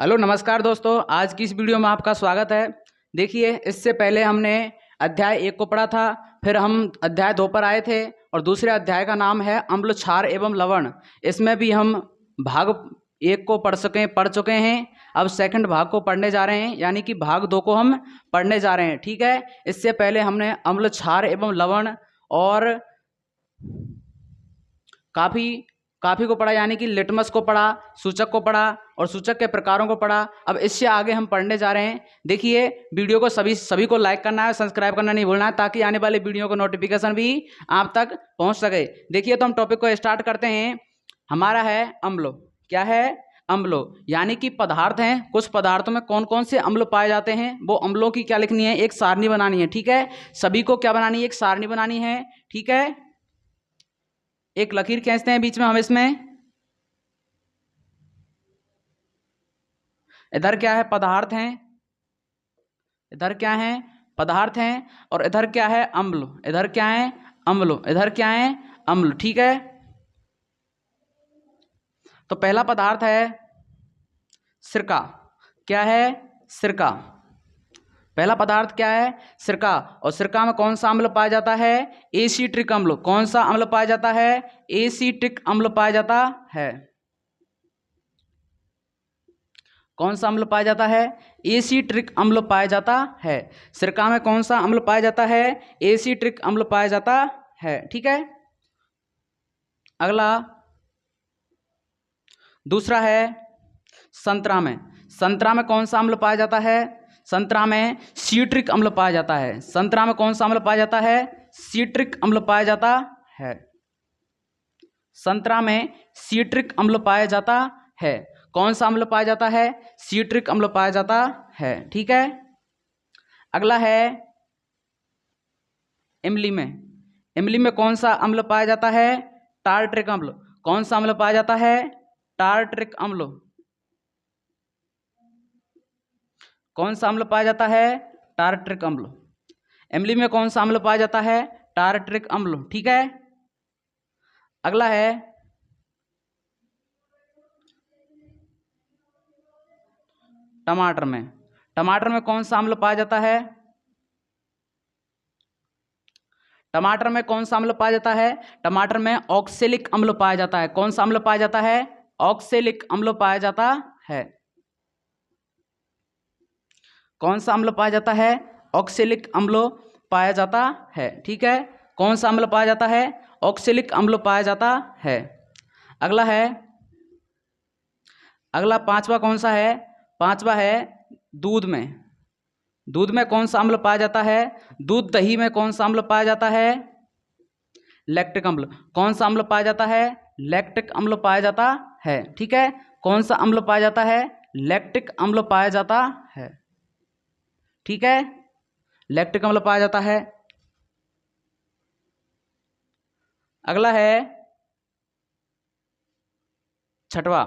Hello नमस्कार दोस्तों, आज की इस वीडियो में आपका स्वागत है। देखिए, इससे पहले हमने अध्याय 1 को पढ़ा था, फिर हम अध्याय 2 पर आए थे और दूसरे अध्याय का नाम है अम्ल, क्षार एवं लवण। इसमें भी हम भाग 1 को पढ़ चुके हैं। अब सेकंड भाग को पढ़ने जा रहे हैं, यानी कि भाग 2 को हम पढ़ने जा रहे हैं। ठीक है, इससे पहले हमने अम्ल, क्षार एवं लवण और काफ़ी काफ़ी को पढ़ा, यानी कि लिटमस को पढ़ा, सूचक को पढ़ा और सूचक के प्रकारों को पढ़ा। अब इससे आगे हम पढ़ने जा रहे हैं। देखिए, वीडियो को सभी को लाइक करना है, सब्सक्राइब करना नहीं भूलना है, ताकि आने वाले वीडियो का नोटिफिकेशन भी आप तक पहुंच सके। देखिए, तो हम टॉपिक को स्टार्ट करते हैं। हमारा है अम्ल। क्या है? अम्ल, यानी कि पदार्थ हैं। कुछ पदार्थों में कौन कौन से अम्ल पाए जाते हैं, वो अम्लों की क्या लिखनी है, एक सारणी बनानी है। ठीक है, सभी को क्या बनानी है, एक सारणी बनानी है। ठीक है, एक लकीर खींचते हैं बीच में हम इसमें। इधर क्या है, पदार्थ हैं। इधर क्या है, पदार्थ हैं। और इधर क्या है, अम्ल। इधर क्या है, अम्ल। इधर क्या है, अम्ल। ठीक है, तो पहला पदार्थ है सिरका। क्या है? सिरका। पहला पदार्थ क्या है? सिरका। और सिरका में कौन सा अम्ल पाया जाता है? एसीट्रिक अम्ल। कौन सा अम्ल पाया जाता है? एसीट्रिक अम्ल पाया जाता है। कौन सा अम्ल पाया जाता है? एसीट्रिक अम्ल पाया जाता है। सिरका में कौन सा अम्ल पाया जाता है? एसीट्रिक अम्ल पाया जाता है। ठीक है, अगला दूसरा है संतरा में। संतरा में कौन सा अम्ल पाया जाता है? संतरा में सीट्रिक अम्ल पाया जाता है। संतरा में कौन सा अम्ल पाया जाता है? सीट्रिक अम्ल पाया जाता है। संतरा में सीट्रिक अम्ल पाया जाता है। कौन सा अम्ल पाया जाता है? सीट्रिक अम्ल पाया जाता है। ठीक है, अगला है इमली में। इमली में कौन सा अम्ल पाया जाता है? टार्ट्रिक अम्ल। कौन सा अम्ल पाया जाता है? टार्ट्रिक अम्ल। कौन सा अम्ल पाया जाता है? टार्ट्रिक अम्ल। इमली में कौन सा अम्ल पाया जाता है? टार्ट्रिक अम्ल। ठीक है, अगला है टमाटर में। टमाटर में कौन सा अम्ल पाया जाता है? टमाटर में कौन सा अम्ल पाया जाता है? टमाटर में ऑक्सेलिक अम्ल पाया जाता है। कौन सा अम्ल पाया जाता है? ऑक्सेलिक अम्ल पाया जाता है। कौन सा अम्ल पाया जाता है? ऑक्सेलिक अम्ल पाया जाता है। ठीक है, कौन सा अम्ल पाया जाता है? ऑक्सेलिक अम्ल पाया जाता है। अगला है, अगला पांचवा कौन सा है? पांचवा है दूध में। दूध में कौन सा अम्ल पाया जाता है? दूध दही में कौन सा अम्ल पाया जाता है? लैक्टिक अम्ल। कौन सा अम्ल पाया जाता है? लैक्टिक अम्ल पाया जाता है। ठीक है, कौन सा अम्ल पाया जाता है? लैक्टिक अम्ल पाया जाता है। ठीक है, लैक्टिक अम्ल पाया जाता है। अगला है छठवा।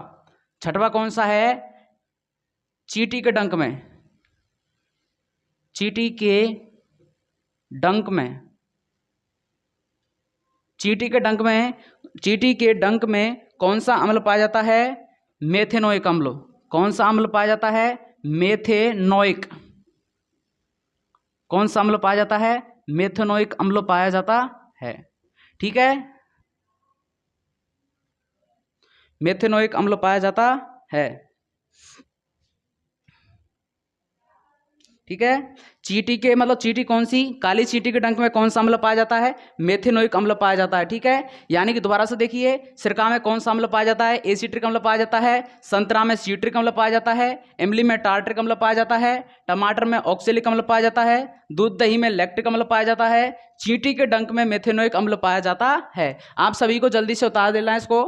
छठवा कौन सा है? चींटी के डंक में। चींटी के डंक में। चींटी के डंक में, चींटी के डंक में कौन सा अम्ल पाया जाता है? मेथेनोइक अम्ल। कौन सा अम्ल पाया जाता है? मेथेनोइक। कौन सा अम्ल पाया जाता है? मेथेनोइक अम्ल पाया जाता है। ठीक है, मेथेनोइक अम्ल पाया जाता है। ठीक है, चींटी के मतलब चींटी कौन सी? काली चींटी के डंक में कौन सा अम्ल पाया जाता है? मेथेनोइक अम्ल पाया जाता है। ठीक है, यानी कि दोबारा से देखिए, सिरका में कौन सा अम्ल पाया जाता है? एसिट्रिक अम्ल पाया जाता है। संतरा में सीट्रिक अम्ल पाया जाता है। इमली में टार्ट्रिक अम्ल पाया जाता है। टमाटर में ऑक्सेलिक अम्ल पाया जाता है। दूध दही में लैक्टिक अम्ल पाया जाता है। चींटी के डंक में मेथेनोइक अम्ल पाया जाता है। आप सभी को जल्दी से उतार देना है इसको।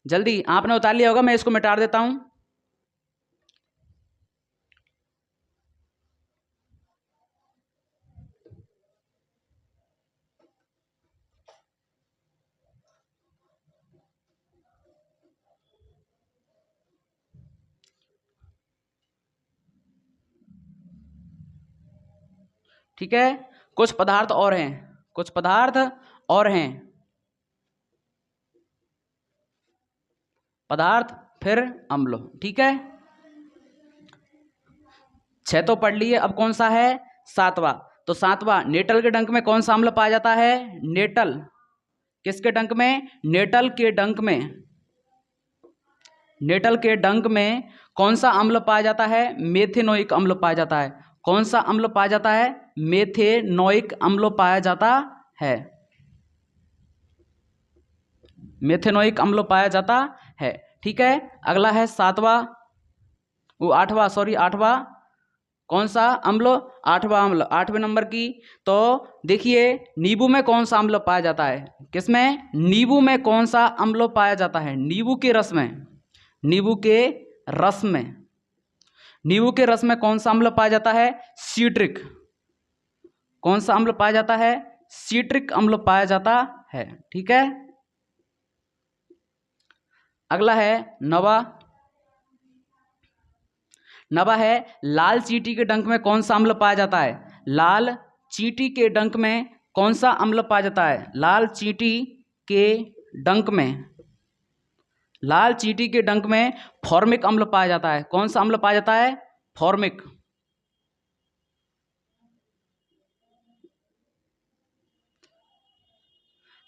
जल्दी, आपने उतार लिया होगा, मैं इसको मिटा देता हूं। ठीक है। कुछ पदार्थ और हैं, कुछ पदार्थ और हैं, पदार्थ फिर अम्ल। ठीक है, 6 तो पढ़ लिए, अब कौन सा है 7वां। तो 7वां, नेटल के डंक में कौन सा अम्ल पाया जाता है? नेटल, किसके डंक में? नेटल के डंक में। नेटल के डंक में कौन सा अम्ल पाया जाता है? मेथेनोइक अम्ल पाया जाता है। कौन सा अम्ल पाया जाता है? मेथेनोइक अम्ल पाया जाता है। मेथेनोइक अम्ल पाया जाता है। ठीक है, अगला है 7वां, वो 8वां, सॉरी 8वां, कौन सा अम्ल? 8वां अम्ल, 8वें नंबर की। तो देखिए, नींबू में कौन सा अम्ल पाया जाता है? किसमें? नींबू में कौन सा अम्ल पाया जाता है? नींबू के रस में, नींबू के रस में, नींबू के रस में कौन सा अम्ल पाया जाता है? सीट्रिक। कौन सा अम्ल पाया जाता है? सीट्रिक अम्ल पाया जाता है। ठीक है, अगला है 9वां। 9वां है, लाल चींटी के डंक में कौन सा अम्ल पाया जाता है? लाल चींटी के डंक में कौन सा अम्ल पाया जाता है? लाल चींटी के डंक में, लाल चींटी के डंक में फॉर्मिक अम्ल पाया जाता है। कौन सा अम्ल पाया जाता है? फॉर्मिक।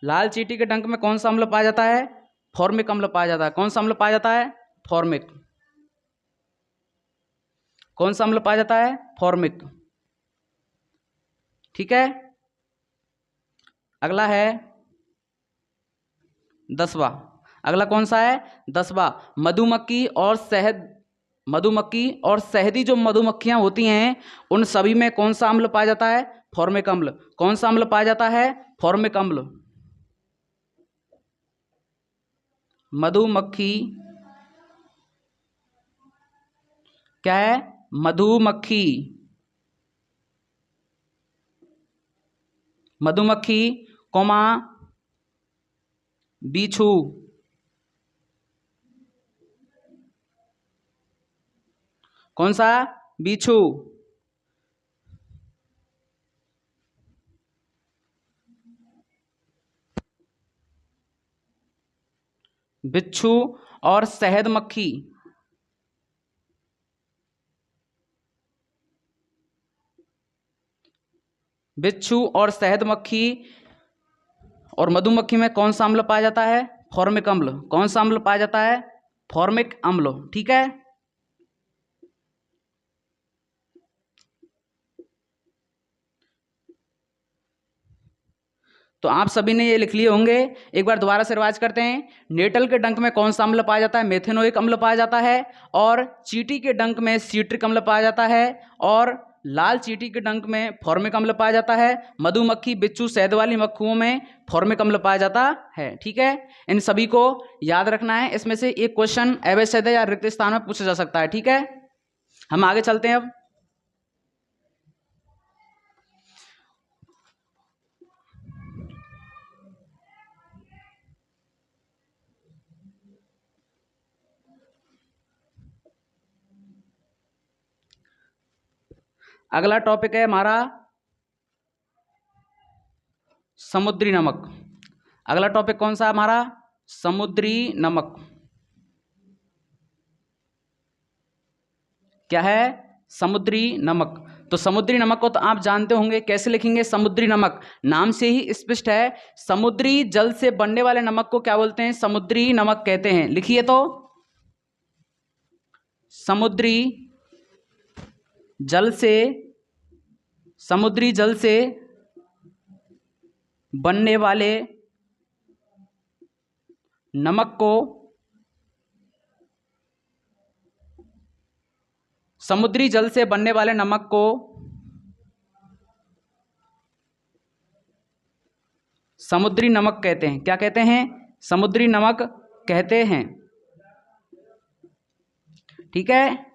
लाल चींटी के डंक में कौन सा अम्ल पाया जाता है? फॉर्मिक अम्ल पाया जाता है। कौन सा अम्ल पाया जाता है? फॉर्मिक। कौन सा अम्ल पाया जाता है? फॉर्मिक। ठीक है, अगला है 10वां। अगला कौन सा है? 10वां, मधुमक्खी और शहद, मधुमक्खी और शहदी जो मधुमक्खियां होती हैं उन सभी में कौन सा अम्ल पाया जाता है? फॉर्मिक अम्ल। कौन सा अम्ल पाया जाता है? फॉर्मिक अम्ल। मधुमक्खी, क्या है? मधुमक्खी, मधुमक्खी कोमा बिच्छू, कौन सा? बिच्छू। बिच्छू और शहद मक्खी, बिच्छू और शहद मक्खी और मधुमक्खी में कौन सा अम्ल पाया जाता है? फॉर्मिक अम्ल। कौन सा अम्ल पाया जाता है? फॉर्मिक अम्ल। ठीक है, तो आप सभी ने ये लिख लिए होंगे। एक बार दोबारा से रिवाइज करते हैं। नेटल के डंक में कौन सा अम्ल पाया जाता है? मेथेनोइक अम्ल पाया जाता है। और चींटी के डंक में सीट्रिक अम्ल पाया जाता है। और लाल चींटी के डंक में फॉर्मिक अम्ल पाया जाता है। मधुमक्खी, बिच्छू, शहद वाली मक्खियों में फॉर्मिक अम्ल पाया जाता है। ठीक है, इन सभी को याद रखना है। इसमें से एक क्वेश्चन अवैध या रिक्त स्थान में पूछा जा सकता है। ठीक है, हम आगे चलते हैं। अब अगला टॉपिक है हमारा समुद्री नमक। अगला टॉपिक कौन सा है हमारा? समुद्री नमक। क्या है? समुद्री नमक। तो समुद्री नमक को तो आप जानते होंगे, कैसे लिखेंगे समुद्री नमक? नाम से ही स्पष्ट है, समुद्री जल से बनने वाले नमक को क्या बोलते हैं? समुद्री नमक कहते हैं। लिखिए तो, समुद्री जल से, समुद्री जल से बनने वाले नमक को, समुद्री जल से बनने वाले नमक को समुद्री नमक कहते हैं। क्या कहते हैं? समुद्री नमक कहते हैं। ठीक है,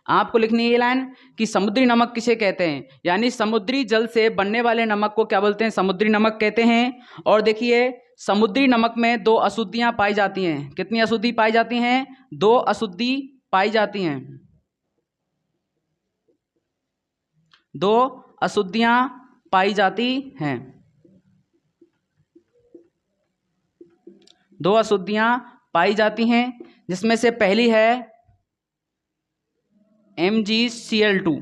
आपको लिखनी है ये लाइन कि समुद्री नमक किसे कहते हैं, यानी समुद्री जल से बनने वाले नमक को क्या बोलते हैं? समुद्री नमक कहते हैं। और देखिए, समुद्री नमक में 2 अशुद्धियां पाई जाती हैं। कितनी अशुद्धि पाई जाती हैं? 2 अशुद्धि पाई जाती हैं। 2 अशुद्धियां पाई जाती हैं। 2 अशुद्धियां पाई जाती हैं, जिसमें से पहली है MgCl2।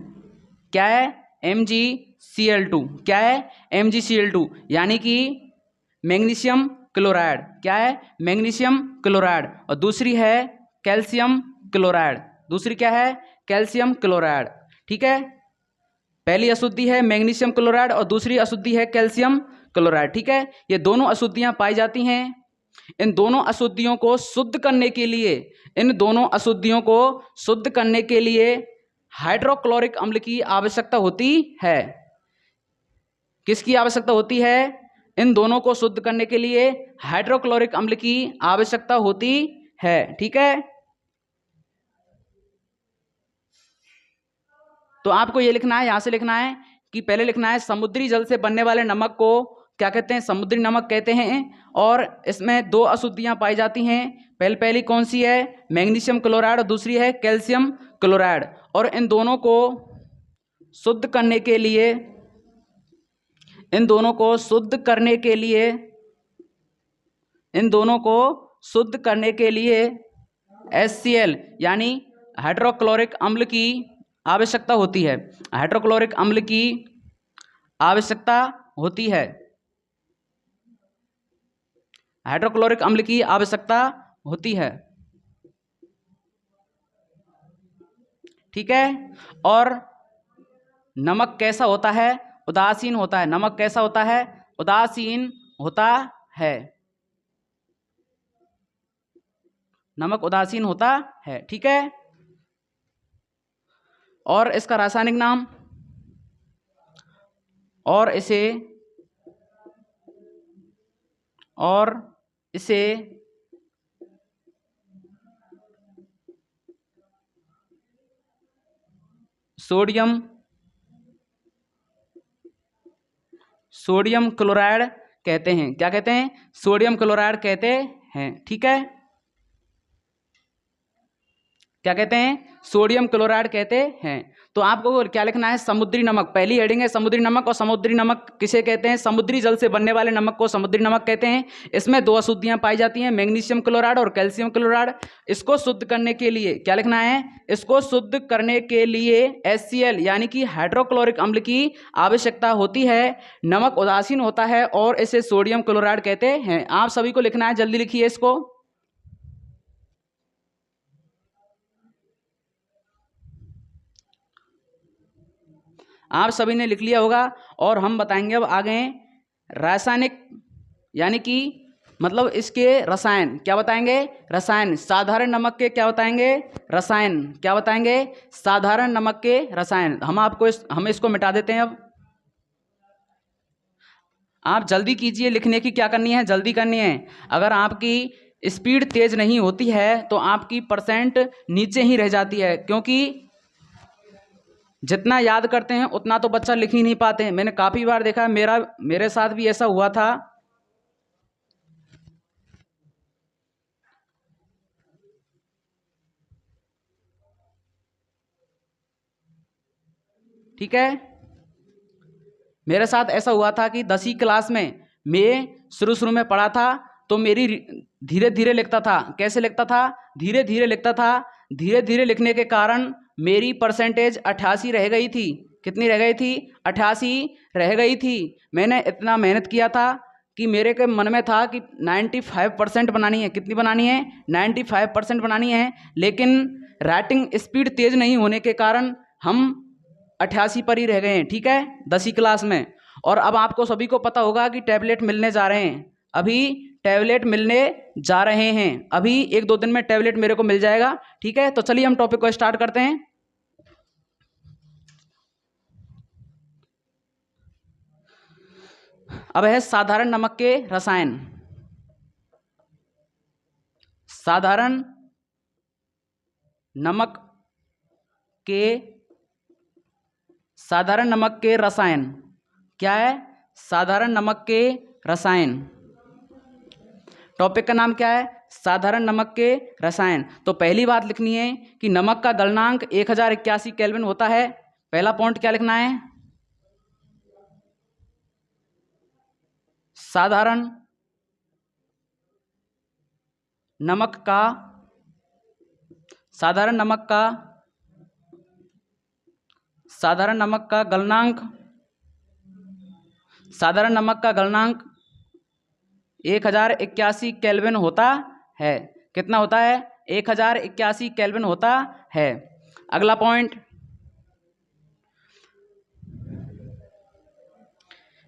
क्या है? MgCl2। क्या है? MgCl2 यानी कि मैग्नीशियम क्लोराइड। क्या है? Magnesium chloride. और दूसरी है कैल्शियम क्लोराइड। दूसरी क्या है? Calcium chloride. ठीक है, पहली अशुद्धि है मैग्नीशियम क्लोराइड और दूसरी अशुद्धि है कैल्शियम क्लोराइड। ठीक है, ये दोनों अशुद्धियां पाई जाती हैं। इन दोनों अशुद्धियों को शुद्ध करने के लिए, इन दोनों अशुद्धियों को शुद्ध करने के लिए हाइड्रोक्लोरिक अम्ल की आवश्यकता होती है। किसकी आवश्यकता होती है? इन दोनों को शुद्ध करने के लिए हाइड्रोक्लोरिक अम्ल की आवश्यकता होती है। ठीक है, तो आपको ये लिखना है, यहां से लिखना है कि पहले लिखना है समुद्री जल से बनने वाले नमक को क्या कहते हैं? समुद्री नमक कहते हैं। और इसमें 2 अशुद्धियां पाई जाती हैं। पहली कौन सी है? मैग्नीशियम क्लोराइड और दूसरी है कैल्शियम क्लोराइड। और इन दोनों को शुद्ध करने के लिए, इन दोनों को शुद्ध करने के लिए, इन दोनों को शुद्ध करने के लिए HCl यानी हाइड्रोक्लोरिक अम्ल की आवश्यकता होती है। हाइड्रोक्लोरिक अम्ल की आवश्यकता होती है। हाइड्रोक्लोरिक अम्ल की आवश्यकता होती है। ठीक है, और नमक कैसा होता है? उदासीन होता है। नमक कैसा होता है? उदासीन होता है। नमक उदासीन होता है। ठीक है, और इसका रासायनिक नाम, और इसे सोडियम क्लोराइड कहते हैं। क्या कहते हैं? सोडियम क्लोराइड कहते हैं। ठीक है, क्या कहते हैं? सोडियम क्लोराइड कहते हैं। तो आपको क्या लिखना है? समुद्री नमक। पहली हेडिंग है समुद्री नमक। और समुद्री नमक किसे कहते हैं? समुद्री जल से बनने वाले नमक को समुद्री नमक कहते हैं। इसमें 2 अशुद्धियां पाई जाती हैं, मैग्नीशियम क्लोराइड और कैल्शियम क्लोराइड। इसको शुद्ध करने के लिए क्या लिखना है? इसको शुद्ध करने के लिए HCl यानी कि हाइड्रोक्लोरिक अम्ल की आवश्यकता होती है। नमक उदासीन होता है और इसे सोडियम क्लोराइड कहते हैं। आप सभी को लिखना है, जल्दी लिखिए इसको। आप सभी ने लिख लिया होगा। और हम बताएंगे अब आगे रासायनिक यानी कि मतलब इसके रसायन। क्या बताएंगे? रसायन। साधारण नमक के क्या बताएंगे? रसायन। क्या बताएंगे? साधारण नमक के रसायन। हम इसको मिटा देते हैं। अब आप जल्दी कीजिए, लिखने की क्या करनी है? जल्दी करनी है। अगर आपकी स्पीड तेज नहीं होती है तो आपकी परसेंट नीचे ही रह जाती है, क्योंकि जितना याद करते हैं उतना तो बच्चा लिख ही नहीं पाते हैं। मैंने काफ़ी बार देखा है, मेरे साथ भी ऐसा हुआ था। ठीक है, मेरे साथ ऐसा हुआ था कि 10वीं क्लास में मैं शुरू में पढ़ा था, तो मेरी धीरे धीरे लिखता था। कैसे लिखता था? धीरे धीरे लिखता था। धीरे धीरे लिखने के कारण मेरी परसेंटेज 88 रह गई थी। कितनी रह गई थी? 88 रह गई थी। मैंने इतना मेहनत किया था कि मेरे के मन में था कि 95% बनानी है। कितनी बनानी है? 95% बनानी है। लेकिन राइटिंग स्पीड तेज नहीं होने के कारण हम 88 पर ही रह गए हैं। ठीक है, 10वीं क्लास में। और अब आपको सभी को पता होगा कि टैबलेट मिलने जा रहे हैं। अभी टैबलेट मिलने जा रहे हैं। अभी 1-2 दिन में टैबलेट मेरे को मिल जाएगा। ठीक है, तो चलिए हम टॉपिक को स्टार्ट करते हैं। अब है साधारण नमक के रसायन। साधारण नमक के रसायन। क्या है? साधारण नमक के रसायन। टॉपिक का नाम क्या है? साधारण नमक के रसायन। तो पहली बात लिखनी है कि नमक का गलनांक 1081 केल्विन होता है। पहला पॉइंट क्या लिखना है? साधारण नमक का गलनांक 1081 केल्विन होता है। कितना होता है? 1081 केल्विन होता है। अगला पॉइंट,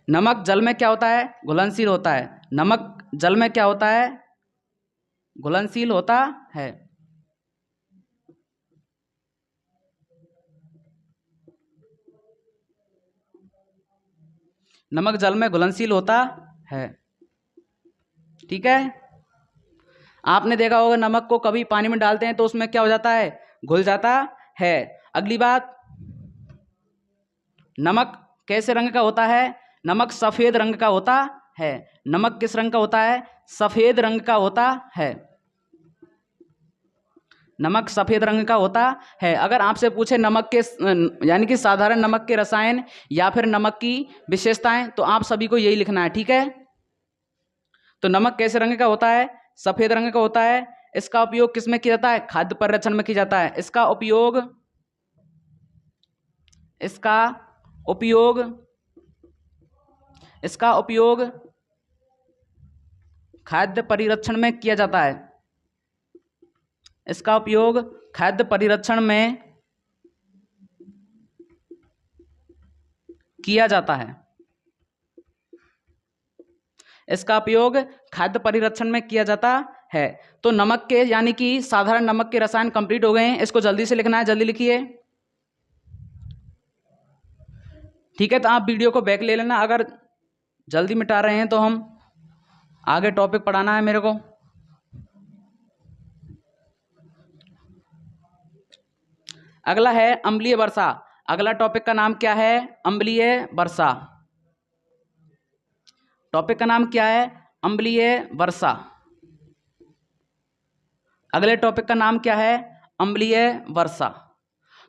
नमक जल में क्या होता है? घुलनशील होता है। नमक जल में क्या होता है? घुलनशील होता है। नमक जल में घुलनशील होता है। ठीक है, आपने देखा होगा नमक को कभी पानी में डालते हैं तो उसमें क्या हो जाता है? घुल जाता है। अगली बात, नमक कैसे रंग का होता है? नमक सफेद रंग का होता है। नमक किस रंग का होता है? सफेद रंग का होता है। नमक सफेद रंग का होता है। अगर आपसे पूछे नमक के यानी कि साधारण नमक के रसायन या फिर नमक की विशेषताएं, तो आप सभी को यही लिखना है। ठीक है, तो नमक कैसे रंग का होता है? सफेद रंग का होता है। इसका उपयोग किस में किया जाता है? खाद्य परिरक्षण में किया जाता है। इसका उपयोग खाद्य परिरक्षण में किया जाता है। इसका उपयोग खाद्य परिरक्षण में किया जाता है। इसका उपयोग खाद्य परिरक्षण में किया जाता है। तो नमक के यानी कि साधारण नमक के रसायन कंप्लीट हो गए हैं। इसको जल्दी से लिखना है, जल्दी लिखिए। ठीक है, तो आप वीडियो को बैक ले लेना। अगर जल्दी मिटा रहे हैं तो हम आगे टॉपिक पढ़ाना है मेरे को। अगला है अम्लीय वर्षा। अगला टॉपिक का नाम क्या है? अम्लीय वर्षा। टॉपिक का नाम क्या है? अम्लीय वर्षा। अगले टॉपिक का नाम क्या है? अम्लीय वर्षा।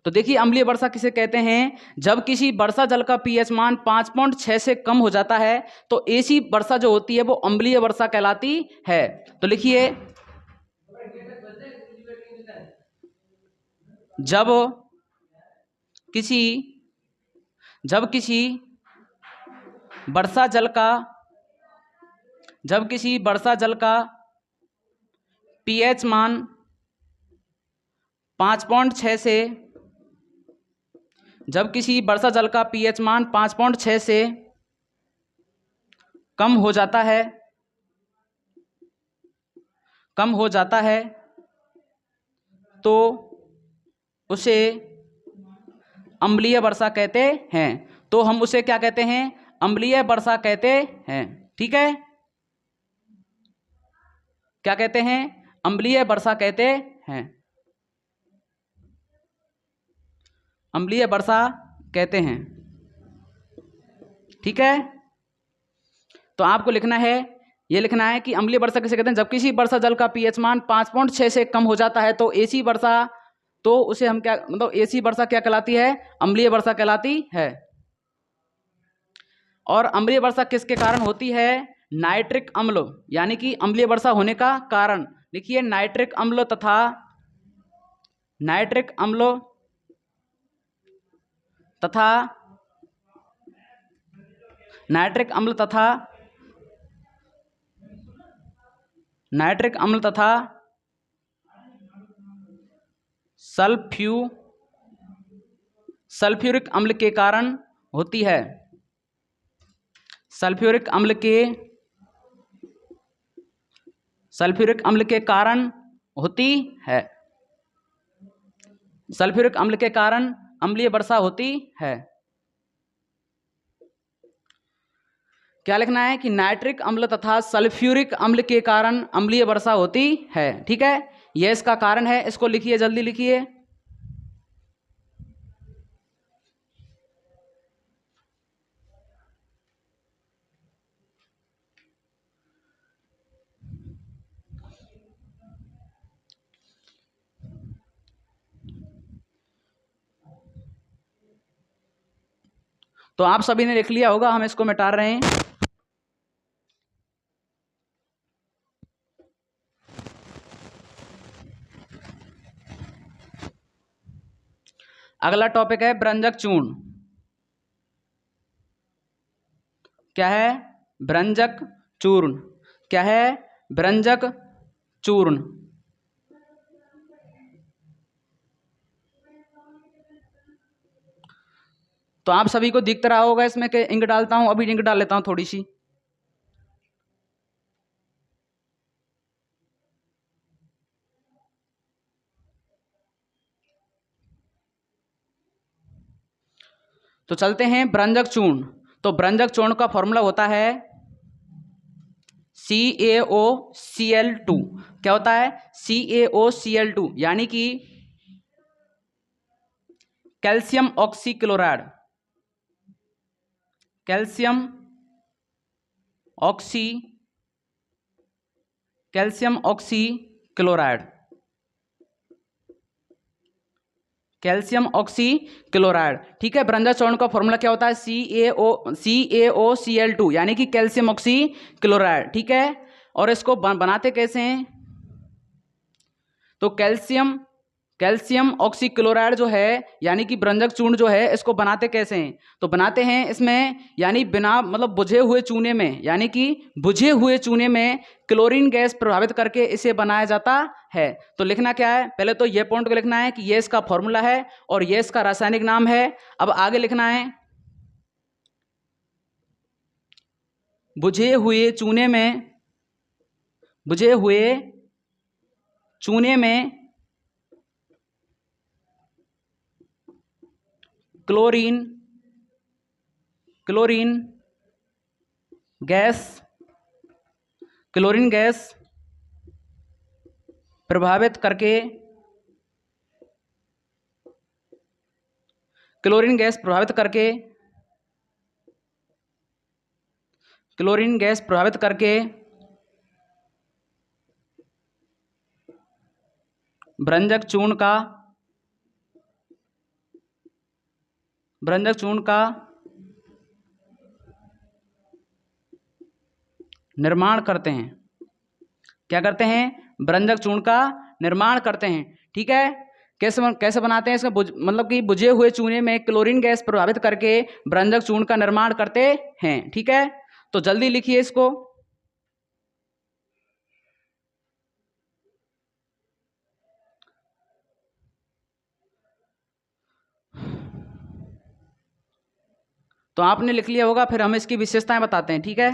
तो देखिए, अम्लीय वर्षा किसे कहते हैं? जब किसी वर्षा जल का पीएच मान 5.6 से कम हो जाता है तो ऐसी वर्षा जो होती है वो अम्लीय वर्षा कहलाती है। तो लिखिए, जब किसी वर्षा जल का पीएच मान 5.6 से जब किसी वर्षा जल का पीएच मान 5.6 से कम हो जाता है तो उसे अम्लीय वर्षा कहते हैं। तो हम उसे क्या कहते हैं? अम्लीय वर्षा कहते हैं। ठीक है, क्या कहते हैं? अम्लीय वर्षा कहते हैं। अम्लीय वर्षा कहते हैं। ठीक है, तो आपको लिखना है, ये लिखना है कि अम्लीय वर्षा किसे कहते हैं? जब किसी वर्षा जल का पीएच मान 5.6 से कम हो जाता है तो ऐसी वर्षा, तो उसे हम क्या मतलब ऐसी वर्षा क्या कहलाती है? अम्लीय वर्षा कहलाती है। और अम्लीय वर्षा किसके कारण होती है? नाइट्रिक अम्ल, यानी कि अम्लीय वर्षा होने का कारण लिखिए, नाइट्रिक अम्ल तथा नाइट्रिक अम्ल तथा सल्फ्यूरिक अम्ल के कारण होती है। सल्फ्यूरिक अम्ल के कारण होती है। सल्फ्यूरिक अम्ल के कारण अम्लीय वर्षा होती है। क्या लिखना है? कि नाइट्रिक अम्ल तथा सल्फ्यूरिक अम्ल के कारण अम्लीय वर्षा होती है। ठीक है, यह इसका कारण है। इसको लिखिए, जल्दी लिखिए। तो आप सभी ने लिख लिया होगा, हम इसको मिटा रहे हैं। अगला टॉपिक है भ्रंजक चूर्ण। क्या है? भ्रंजक चूर्ण। क्या है? भ्रंजक चूर्ण। तो आप सभी को दिख रहा होगा इसमें कि इंक डालता हूं, अभी इंक डाल लेता हूं थोड़ी सी। तो चलते हैं भ्रंजक चूर्ण। तो भ्रंजक चूर्ण का फॉर्मूला होता है CaOCl2। क्या होता है? CaOCl2 यानी कि calcium oxychloride. Calcium oxy calcium oxychloride. Calcium oxychloride. ठीक है। भ्रंजक चूर्ण का फॉर्मूला क्या होता है? CaOCl2 यानी कि कैल्शियम ऑक्सीक्लोराइड। ठीक है। और इसको बनाते कैसे हैं? तो कैल्शियम ऑक्सीक्लोराइड जो है यानी कि भ्रंजक चूर्ण जो है इसको बनाते कैसे हैं? तो बनाते हैं इसमें यानी बिना मतलब बुझे हुए चूने में, यानी कि बुझे हुए चूने में क्लोरीन गैस प्रभावित करके इसे बनाया जाता है। तो लिखना क्या है? पहले तो ये पॉइंट को लिखना है कि ये इसका फॉर्मूला है और ये इसका रासायनिक नाम है। अब आगे लिखना है बुझे हुए चूने में क्लोरीन गैस प्रभावित करके भ्रंजक चूर्ण का निर्माण करते हैं। क्या करते हैं? भ्रंजक चूर्ण का निर्माण करते हैं। ठीक है। कैसे बनाते हैं? इसमें मतलब कि बुझे हुए चूने में क्लोरीन गैस प्रभावित करके भ्रंजक चूर्ण का निर्माण करते हैं। ठीक है। तो जल्दी लिखिए इसको। तो आपने लिख लिया होगा, फिर हम इसकी विशेषताएं बताते हैं। ठीक है।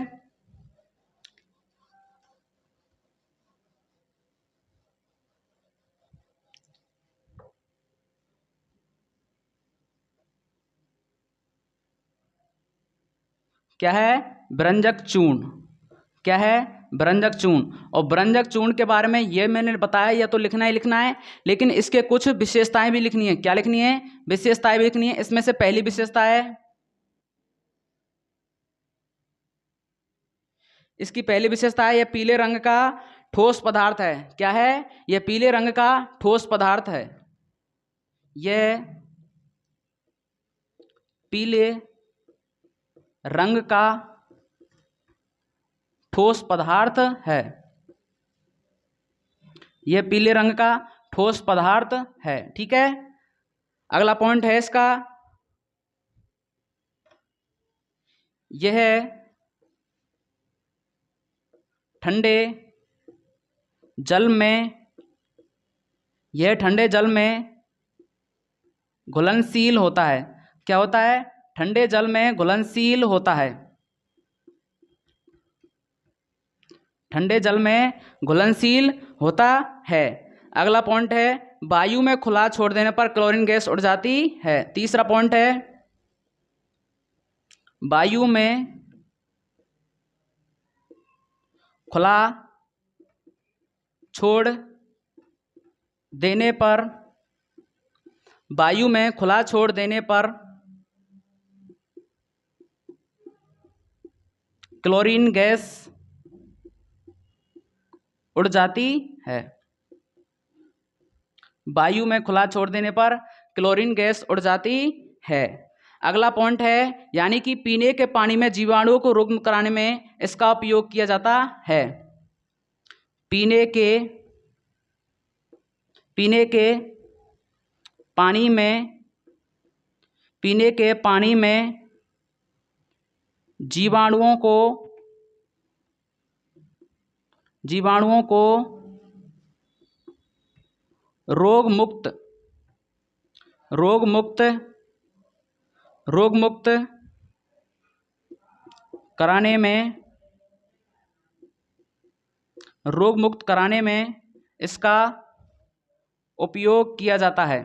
क्या है? भ्रंजक चूर्ण। क्या है? भ्रंजक चूर्ण। और भ्रंजक चूर्ण के बारे में ये मैंने बताया, या तो लिखना ही लिखना है, लेकिन इसके कुछ विशेषताएं भी लिखनी है। क्या लिखनी है? विशेषताएं भी लिखनी है। इसमें से पहली विशेषता है, इसकी पहली विशेषता है यह पीले रंग का ठोस पदार्थ है। क्या है? यह पीले रंग का ठोस पदार्थ है। यह पीले रंग का ठोस पदार्थ है। यह पीले रंग का ठोस पदार्थ है। ठीक है। अगला पॉइंट है इसका, यह ठंडे जल में घुलनशील होता है। क्या होता है? ठंडे जल में घुलनशील होता है। ठंडे जल में घुलनशील होता है। अगला पॉइंट है वायु में खुला छोड़ देने पर क्लोरीन गैस उड़ जाती है। तीसरा पॉइंट है वायु में खुला छोड़ देने पर क्लोरीन गैस उड़ जाती है। वायु में खुला छोड़ देने पर क्लोरीन गैस उड़ जाती है। अगला पॉइंट है यानी कि पीने के पानी में जीवाणुओं को रुग्ण कराने में इसका उपयोग किया जाता है। पीने के पानी में पीने के पानी में जीवाणुओं को रोग मुक्त कराने में इसका उपयोग किया जाता है।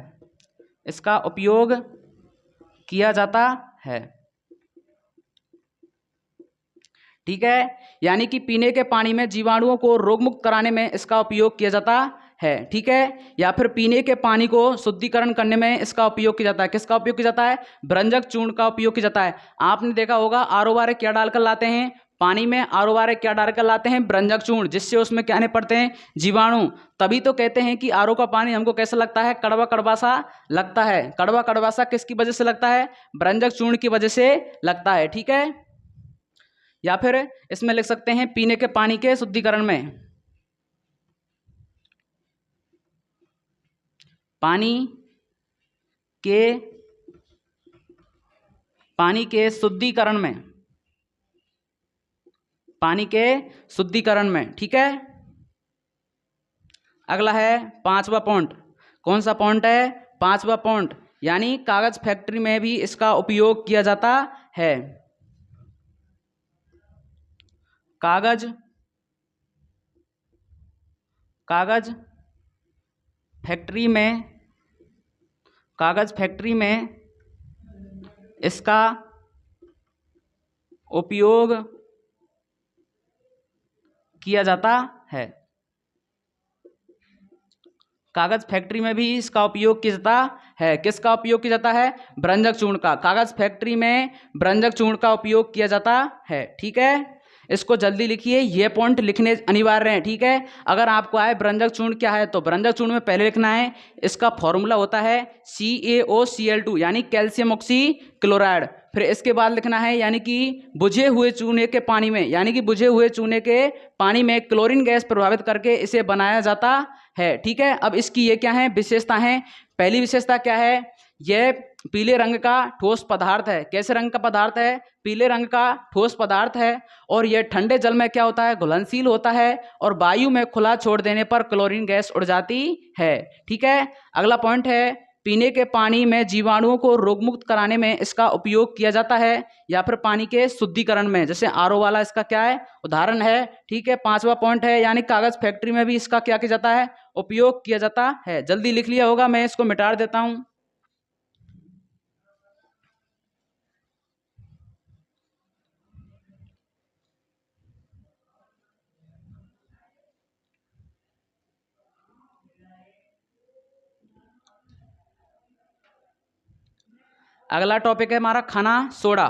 ठीक है, यानी कि पीने के पानी में जीवाणुओं को रोगमुक्त कराने में इसका उपयोग किया जाता है। ठीक है, या फिर पीने के पानी को शुद्धिकरण करने में इसका उपयोग किया जाता है। किसका उपयोग किया जाता है? भ्रंजक चूर्ण का उपयोग किया जाता है। आपने देखा होगा आरओ वाले क्या डालकर लाते हैं पानी में? आरओ वाले क्या डालकर लाते हैं? भ्रंजक चूर्ण, जिससे उसमें क्या नहीं पड़ते हैं? जीवाणु। तभी तो कहते हैं कि आरओ का पानी हमको कैसा लगता है? कड़वा कड़वा सा लगता है। कड़वा कड़वा सा किसकी वजह से लगता है? भ्रंजक चूर्ण की वजह से लगता है। ठीक है, या फिर इसमें लिख सकते हैं पीने के पानी के शुद्धिकरण में, पानी के शुद्धिकरण में। ठीक है, अगला है 5वां पॉइंट। कौन सा पॉइंट है? 5वां पॉइंट, यानी कागज फैक्ट्री में भी इसका उपयोग किया जाता है। कागज फैक्ट्री में इसका उपयोग किया जाता है। कागज फैक्ट्री में भी इसका उपयोग किया जाता है। किसका उपयोग किया जाता है? भ्रंजक चूर्ण का। कागज फैक्ट्री में भ्रंजक चूर्ण का उपयोग किया जाता है। ठीक है, इसको जल्दी लिखिए, ये पॉइंट लिखने अनिवार्य हैं। ठीक है, अगर आपको आए भ्रंजक चूर्ण क्या है, तो भ्रंजक चूर्ण में पहले लिखना है इसका फॉर्मूला होता है CaOCl2 यानी कैल्शियम ऑक्सीक्लोराइड। फिर इसके बाद लिखना है यानी कि बुझे हुए चूने के पानी में क्लोरीन गैस प्रभावित करके इसे बनाया जाता है। ठीक है, अब इसकी ये क्या है? विशेषता है। पहली विशेषता क्या है? यह पीले रंग का ठोस पदार्थ है। कैसे रंग का पदार्थ है? पीले रंग का ठोस पदार्थ है। और यह ठंडे जल में क्या होता है? घुलनशील होता है। और वायु में खुला छोड़ देने पर क्लोरीन गैस उड़ जाती है। ठीक है, अगला पॉइंट है पीने के पानी में जीवाणुओं को रोगमुक्त कराने में इसका उपयोग किया जाता है, या फिर पानी के शुद्धिकरण में, जैसे आरओ वाला इसका क्या है? उदाहरण है। ठीक है, 5वां पॉइंट है यानी कागज फैक्ट्री में भी इसका क्या किया जाता है? उपयोग किया जाता है। जल्दी लिख लिया होगा, मैं इसको मिटा देता हूं। अगला टॉपिक है हमारा खाना सोडा।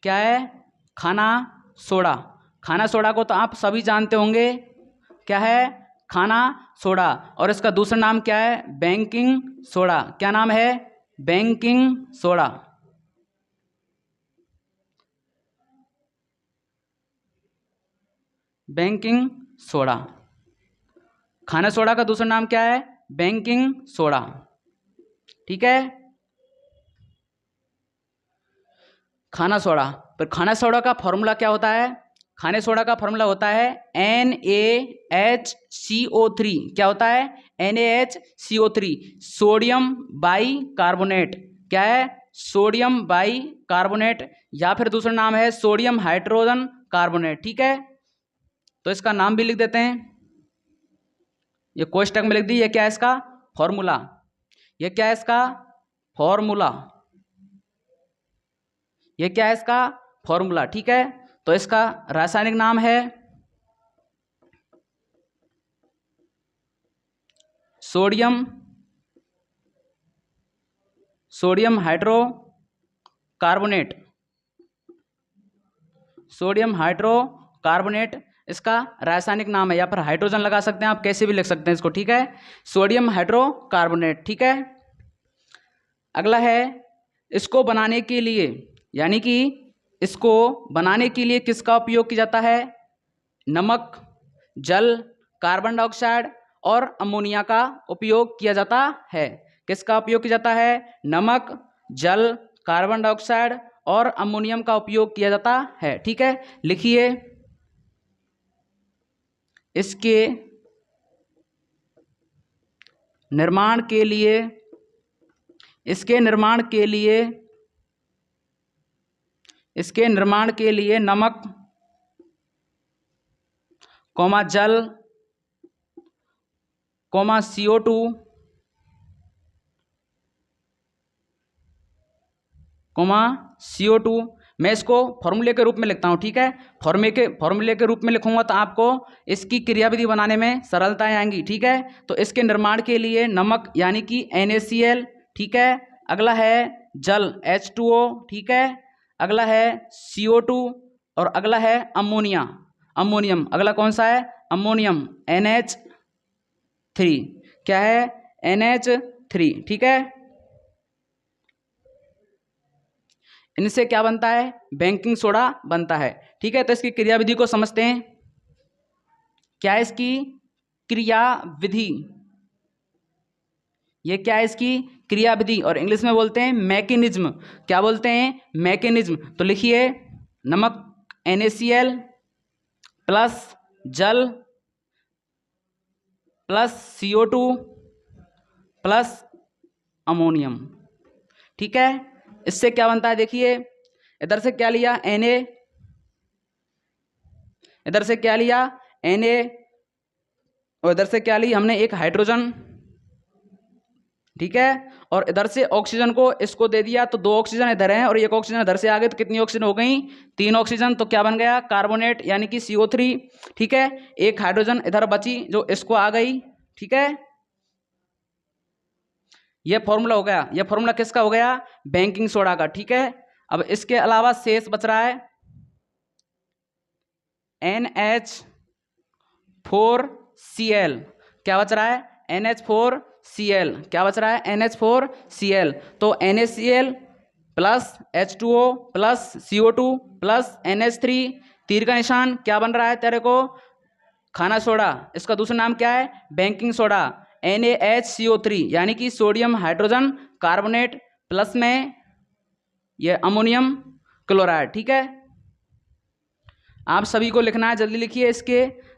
क्या है? खाना सोडा। खाना सोडा को तो आप सभी जानते होंगे। क्या है? खाना सोडा। और इसका दूसरा नाम क्या है? Baking soda. क्या नाम है? Baking soda. Baking soda. खाना सोडा का दूसरा नाम क्या है? Baking soda. ठीक है, खाना सोडा। पर खाना सोडा का फॉर्मूला क्या होता है? खाने सोडा का फॉर्मूला होता है NaHCO3। क्या होता है? NaHCO3, sodium by carbonate. क्या है? सोडियम बाई कार्बोनेट, या फिर दूसरा नाम है सोडियम हाइड्रोजन कार्बोनेट। ठीक है, तो इसका नाम भी लिख देते हैं, ये कोष्टक में लिख दी। ये क्या है? इसका फॉर्मूला। ये क्या है? इसका फॉर्मूला। ये क्या है? इसका फॉर्मूला। ठीक है, तो इसका रासायनिक नाम है सोडियम हाइड्रोकार्बोनेट। सोडियम हाइड्रोकार्बोनेट इसका रासायनिक नाम है, या फिर हाइड्रोजन लगा सकते हैं आप, कैसे भी लिख सकते हैं इसको। ठीक है, सोडियम हाइड्रोकार्बोनेट। ठीक है, अगला है इसको बनाने के लिए, यानी कि इसको बनाने के लिए किसका उपयोग किया जाता है? नमक, जल, कार्बन डाइऑक्साइड और अमोनिया का उपयोग किया जाता है। किसका उपयोग किया जाता है? नमक, जल, कार्बन डाइऑक्साइड और अमोनियम का उपयोग किया जाता है। ठीक है, लिखिए इसके निर्माण के लिए नमक, जल, CO2, CO2, मैं इसको फॉर्मूले के रूप में लिखता हूँ। ठीक है, फॉर्मूले के रूप में लिखूंगा तो आपको इसकी क्रियाविधि बनाने में सरलताएं आएंगी। ठीक है, तो इसके निर्माण के लिए नमक यानी कि NaCl, ठीक है, अगला है जल H2O, ठीक है, अगला है CO2 और अगला है अमोनियम। अगला कौन सा है? Ammonium, NH3। क्या है? NH3। ठीक है, इनसे क्या बनता है? बेकिंग सोडा बनता है। ठीक है, तो इसकी क्रियाविधि को समझते हैं। क्या है इसकी क्रियाविधि? ये क्या है इसकी क्रियाविधि? और इंग्लिश में बोलते हैं मैकेनिज्म। क्या बोलते हैं? मैकेनिज्म। तो लिखिए नमक NaCl प्लस जल प्लस CO2 प्लस अमोनियम। ठीक है, इससे क्या बनता है? देखिए इधर से क्या लिया? Na, इधर से क्या लिया? Na, और इधर से क्या ली हमने? एक हाइड्रोजन। ठीक है, और इधर से ऑक्सीजन को इसको दे दिया तो 2 ऑक्सीजन इधर हैं और 1 ऑक्सीजन इधर से आ गई, तो कितनी ऑक्सीजन हो गई? 3 ऑक्सीजन। तो क्या बन गया? कार्बोनेट यानी कि CO3। ठीक है, एक हाइड्रोजन इधर बची जो इसको आ गई। ठीक है, यह फॉर्मूला हो गया। यह फॉर्मूला किसका हो गया? बेकिंग सोडा का। ठीक है, अब इसके अलावा शेष बच रहा है NH4Cl। क्या बच रहा है? NH4Cl। क्या बच रहा है? NH4Cl। तो NaCl plus H2O plus CO2 plus NH3, तीर का निशान क्या बन रहा है तेरे को? खाना सोडा। इसका दूसरा नाम क्या है? बेकिंग सोडा, NaHCO3 यानी कि सोडियम हाइड्रोजन कार्बोनेट प्लस में ये अमोनियम क्लोराइड। ठीक है, आप सभी को लिखना है, जल्दी लिखिए।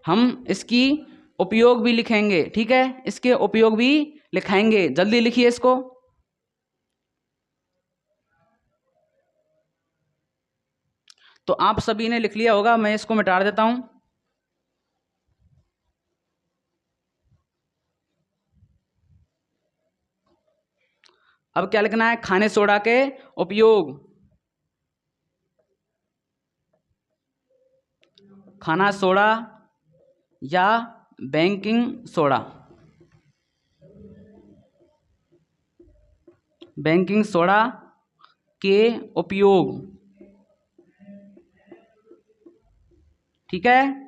हम इसकी उपयोग भी लिखेंगे। ठीक है, इसके उपयोग भी लिखाएंगे, जल्दी लिखिए इसको। तो आप सभी ने लिख लिया होगा, मैं इसको मिटा देता हूं। अब क्या लिखना है? खाने सोडा के उपयोग। खाना सोडा या बेकिंग सोडा, बेकिंग सोडा के उपयोग। ठीक है,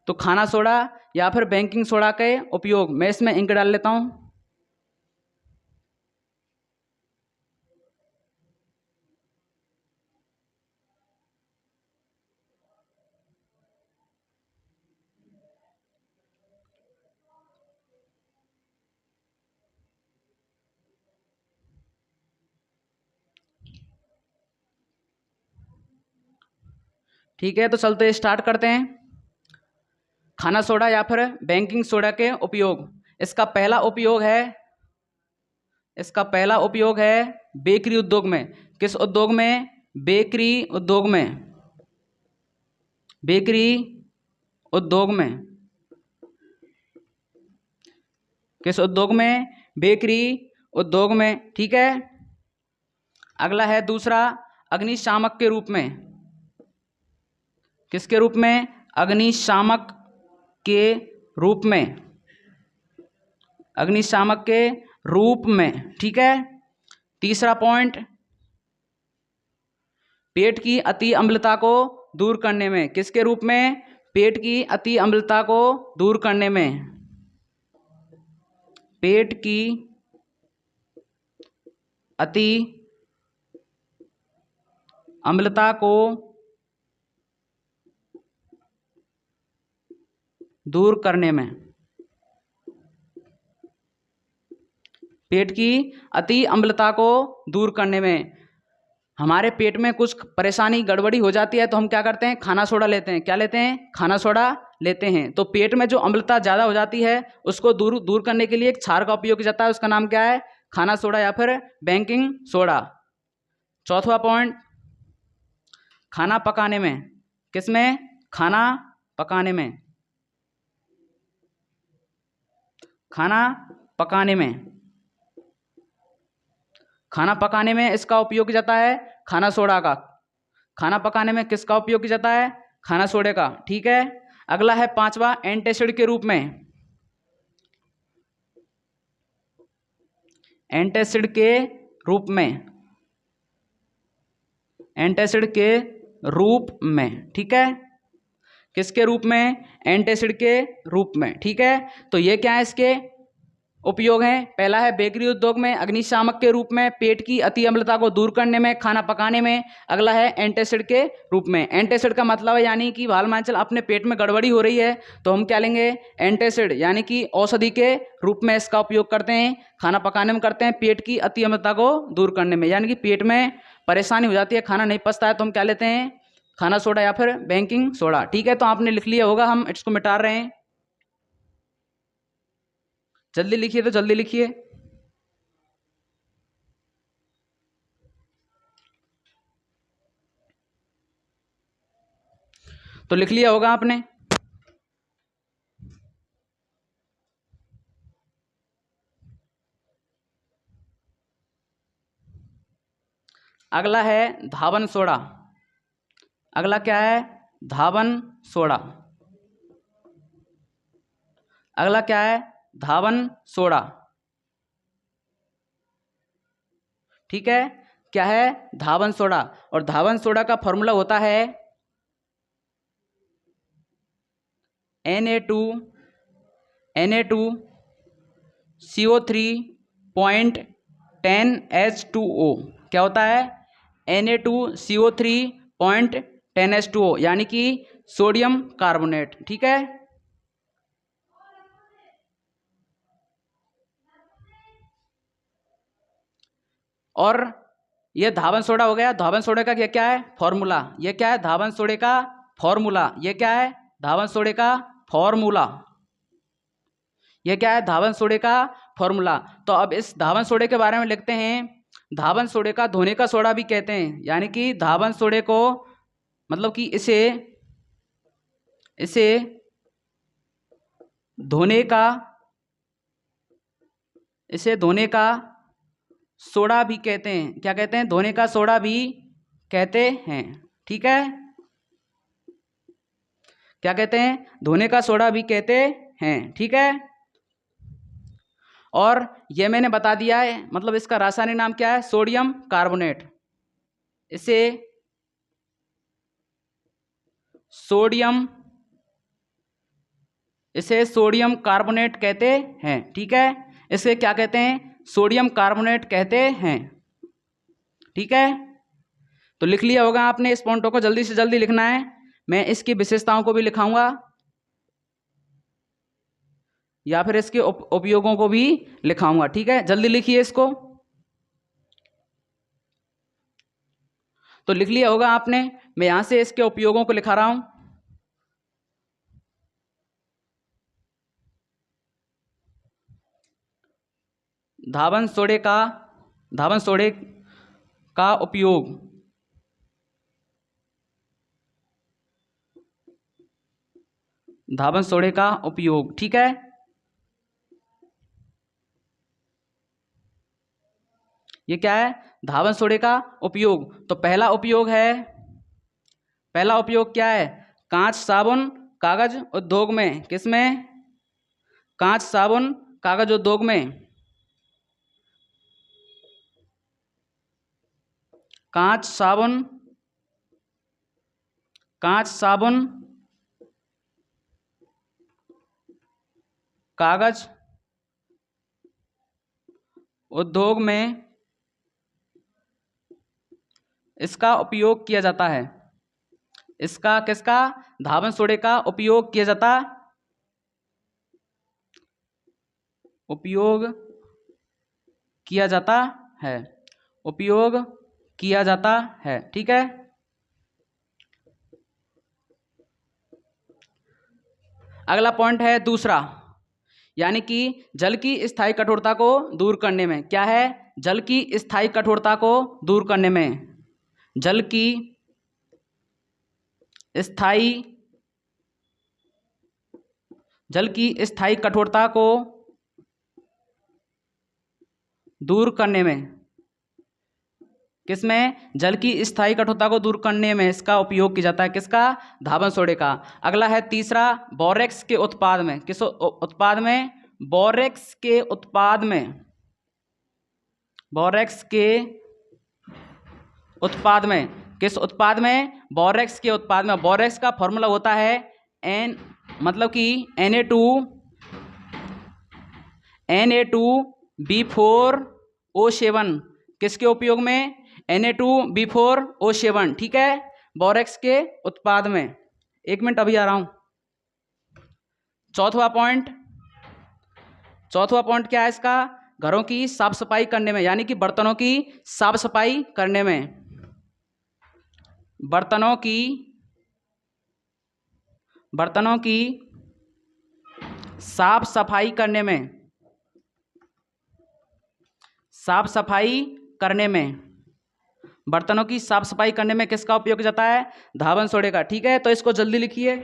तो खाना सोडा या फिर बेकिंग सोडा के उपयोग। मैं इसमें इंक डाल लेता हूं। ठीक है, तो चलते स्टार्ट करते हैं। खाना सोडा या फिर बेकिंग सोडा के उपयोग। इसका पहला उपयोग है बेकरी उद्योग में। किस उद्योग में? बेकरी उद्योग में। बेकरी उद्योग में। किस उद्योग में? बेकरी उद्योग में। ठीक है, अगला है दूसरा अग्निशामक के रूप में। किसके रूप में? अग्निशामक के रूप में। अग्निशामक के रूप में। ठीक है, तीसरा पॉइंट पेट की अति अम्लता को दूर करने में। किसके रूप में? पेट की अति अम्लता को दूर करने में। पेट की अति अम्लता को दूर करने में। पेट की अति अम्लता को दूर करने में। हमारे पेट में कुछ परेशानी गड़बड़ी हो जाती है तो हम क्या करते हैं, खाना सोडा लेते हैं। क्या लेते हैं, खाना सोडा लेते हैं। तो पेट में जो अम्लता ज़्यादा हो जाती है उसको दूर करने के लिए एक क्षार का उपयोग किया जाता है, उसका नाम क्या है, खाना सोडा या फिर बेकिंग सोडा। चौथा पॉइंट, खाना पकाने में, किसमें, खाना पकाने में, खाना पकाने में, खाना पकाने में इसका उपयोग किया जाता है खाना सोडा का। खाना पकाने में किसका उपयोग किया जाता है, खाना सोडे का। ठीक है, अगला है पांचवा, एंटासिड के रूप में। एंटासिड के रूप में, एंटासिड के रूप में। ठीक है, किसके रूप में, एंटासिड के रूप में। ठीक है, तो ये क्या है, इसके उपयोग हैं। पहला है बेकरी उद्योग में अग्निशामक के रूप में, पेट की अति अम्लता को दूर करने में, खाना पकाने में। अगला है एंटासिड के रूप में। एंटासिड का मतलब है यानी कि बालमांचल अपने पेट में गड़बड़ी हो रही है तो हम क्या लेंगे, एंटासिड, यानी कि औषधि के रूप में इसका उपयोग करते हैं। खाना पकाने में करते हैं, पेट की अति अम्लता को दूर करने में, यानी कि पेट में परेशानी हो जाती है, खाना नहीं पचता है तो हम क्या लेते हैं, खाना सोडा या फिर बेकिंग सोडा। ठीक है, तो आपने लिख लिया होगा, हम इसको मिटा रहे हैं। जल्दी लिखिए, तो जल्दी लिखिए। तो लिख लिया होगा आपने। अगला है धावन सोडा। अगला क्या है, धावन सोडा। अगला क्या है, धावन सोडा। ठीक है, क्या है, धावन सोडा। और धावन सोडा का फॉर्मूला होता है Na2CO3.10H2O। क्या होता है, Na2CO3.10H2O, यानी कि सोडियम कार्बोनेट। ठीक है, और ये धावन सोडा हो गया। धावन सोडे का क्या क्या है, फॉर्मूला। ये क्या है, धावन सोडे का फॉर्मूला। ये क्या है, धावन सोडे का फॉर्मूला। ये क्या है, धावन सोडे का फॉर्मूला। तो अब इस धावन सोडे के बारे में लिखते हैं। धावन सोडे का धोने का सोडा भी कहते हैं, यानी कि धावन सोडे को मतलब कि इसे धोने का, इसे धोने का सोडा भी कहते हैं। क्या कहते हैं, धोने का सोडा भी कहते हैं। ठीक है, क्या कहते हैं, धोने का सोडा भी कहते हैं। ठीक है, और ये मैंने बता दिया है, मतलब इसका रासायनिक नाम क्या है, सोडियम कार्बोनेट। इसे सोडियम कार्बोनेट कहते हैं। ठीक है, इसे क्या कहते हैं, सोडियम कार्बोनेट कहते हैं। ठीक है, तो लिख लिया होगा आपने। इस पॉइंटों को जल्दी से जल्दी लिखना है। मैं इसकी विशेषताओं को भी लिखाऊंगा या फिर इसके उपयोगों को भी लिखाऊंगा। ठीक है, जल्दी लिखिए इसको। तो लिख लिया होगा आपने। मैं यहां से इसके उपयोगों को लिखा रहा हूं। धावन सोडे का उपयोग, धावन सोडे का उपयोग। ठीक है, ये क्या है, धावन सोडे का उपयोग। तो पहला उपयोग क्या है, कांच साबुन कागज उद्योग में। किसमें, कांच साबुन कागज उद्योग में। कांच साबुन कागज उद्योग में इसका उपयोग किया जाता है। इसका किसका, धावन सोडे का उपयोग किया किया जाता है, उपयोग किया जाता है। ठीक है, अगला पॉइंट है दूसरा, यानी कि जल की स्थायी कठोरता को दूर करने में। क्या है? जल की स्थायी कठोरता को दूर करने में, जल की स्थायी कठोरता को दूर करने में, किसमें? जल की स्थायी कठोरता को दूर करने में इसका उपयोग किया जाता है। किसका? धावन सोडे का। अगला है तीसरा, बोरेक्स के उत्पाद में। किस उत्पाद में? बोरेक्स के उत्पाद में, बोरेक्स के उत्पाद में। किस उत्पाद में? बोरेक्स के उत्पाद में। बोरेक्स का फॉर्मूला होता है एन, मतलब कि Na2B4O7। किसके उपयोग में? Na2B4O7। ठीक है, बोरेक्स के उत्पाद में। एक मिनट, अभी आ रहा हूं। चौथा पॉइंट क्या है इसका? घरों की साफ सफाई करने में, यानी कि बर्तनों की साफ सफाई करने में, बर्तनों की साफ सफाई करने में, साफ सफाई करने में, बर्तनों की साफ सफाई करने में किसका उपयोग किया जाता है? धावन सोडे का। ठीक है, तो इसको जल्दी लिखिए।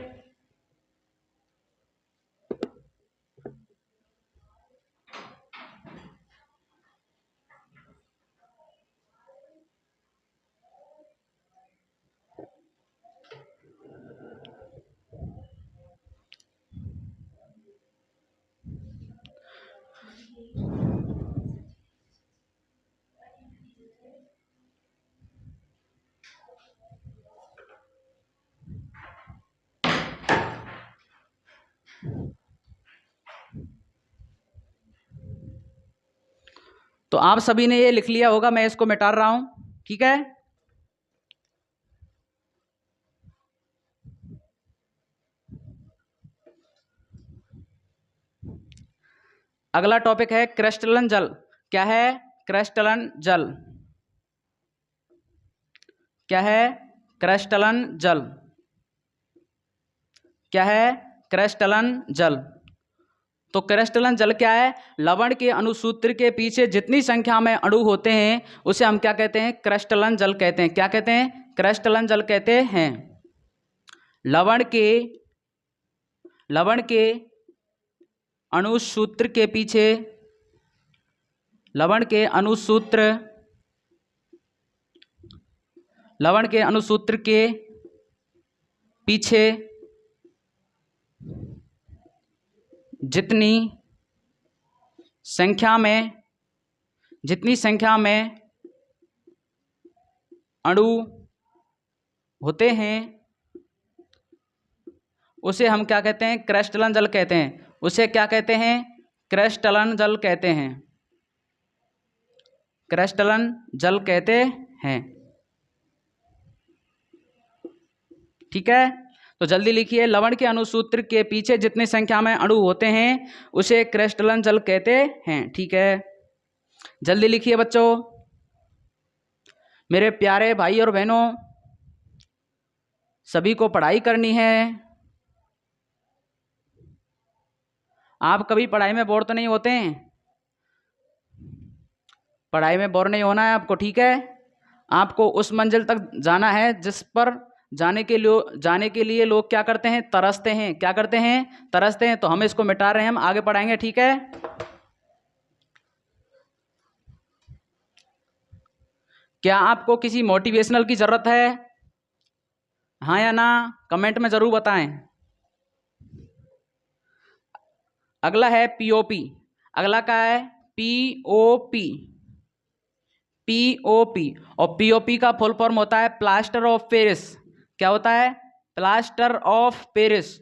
तो आप सभी ने ये लिख लिया होगा, मैं इसको मिटा रहा हूं। ठीक है, अगला टॉपिक है क्रिस्टलन जल। क्या है? क्रिस्टलन जल। क्या है? क्रिस्टलन जल। क्या है? क्रिस्टलन जल। तो क्रिस्टलन जल क्या है? लवण के अणुसूत्र के पीछे जितनी संख्या में अणु होते हैं उसे हम क्या कहते हैं? क्रिस्टलन जल कहते हैं। क्या कहते हैं? क्रिस्टलन जल कहते हैं। लवण के अणुसूत्र के पीछे, लवण के अणुसूत्र के पीछे जितनी संख्या में अणु होते हैं उसे हम क्या कहते हैं? क्रिस्टलन जल कहते हैं। उसे क्या कहते हैं? क्रिस्टलन जल कहते हैं। क्रिस्टलन जल कहते हैं। ठीक है, तो जल्दी लिखिए। लवण के अणुसूत्र के पीछे जितनी संख्या में अणु होते हैं उसे क्रिस्टलन जल कहते हैं। ठीक है, जल्दी लिखिए बच्चों। मेरे प्यारे भाई और बहनों, सभी को पढ़ाई करनी है। आप कभी पढ़ाई में बोर तो नहीं होते हैं? पढ़ाई में बोर नहीं होना है आपको। ठीक है, आपको उस मंजिल तक जाना है जिस पर जाने के लिए लोग क्या करते हैं? तरसते हैं। क्या करते हैं? तरसते हैं। तो हम इसको मिटा रहे हैं, हम आगे पढ़ाएंगे। ठीक है, क्या आपको किसी मोटिवेशनल की जरूरत है? हाँ या ना, कमेंट में जरूर बताएं। अगला है पीओपी। अगला क्या है? पीओपी। पीओपी, और पीओपी का फुल फॉर्म होता है प्लास्टर ऑफ पेरिस। क्या होता है? Plaster of Paris.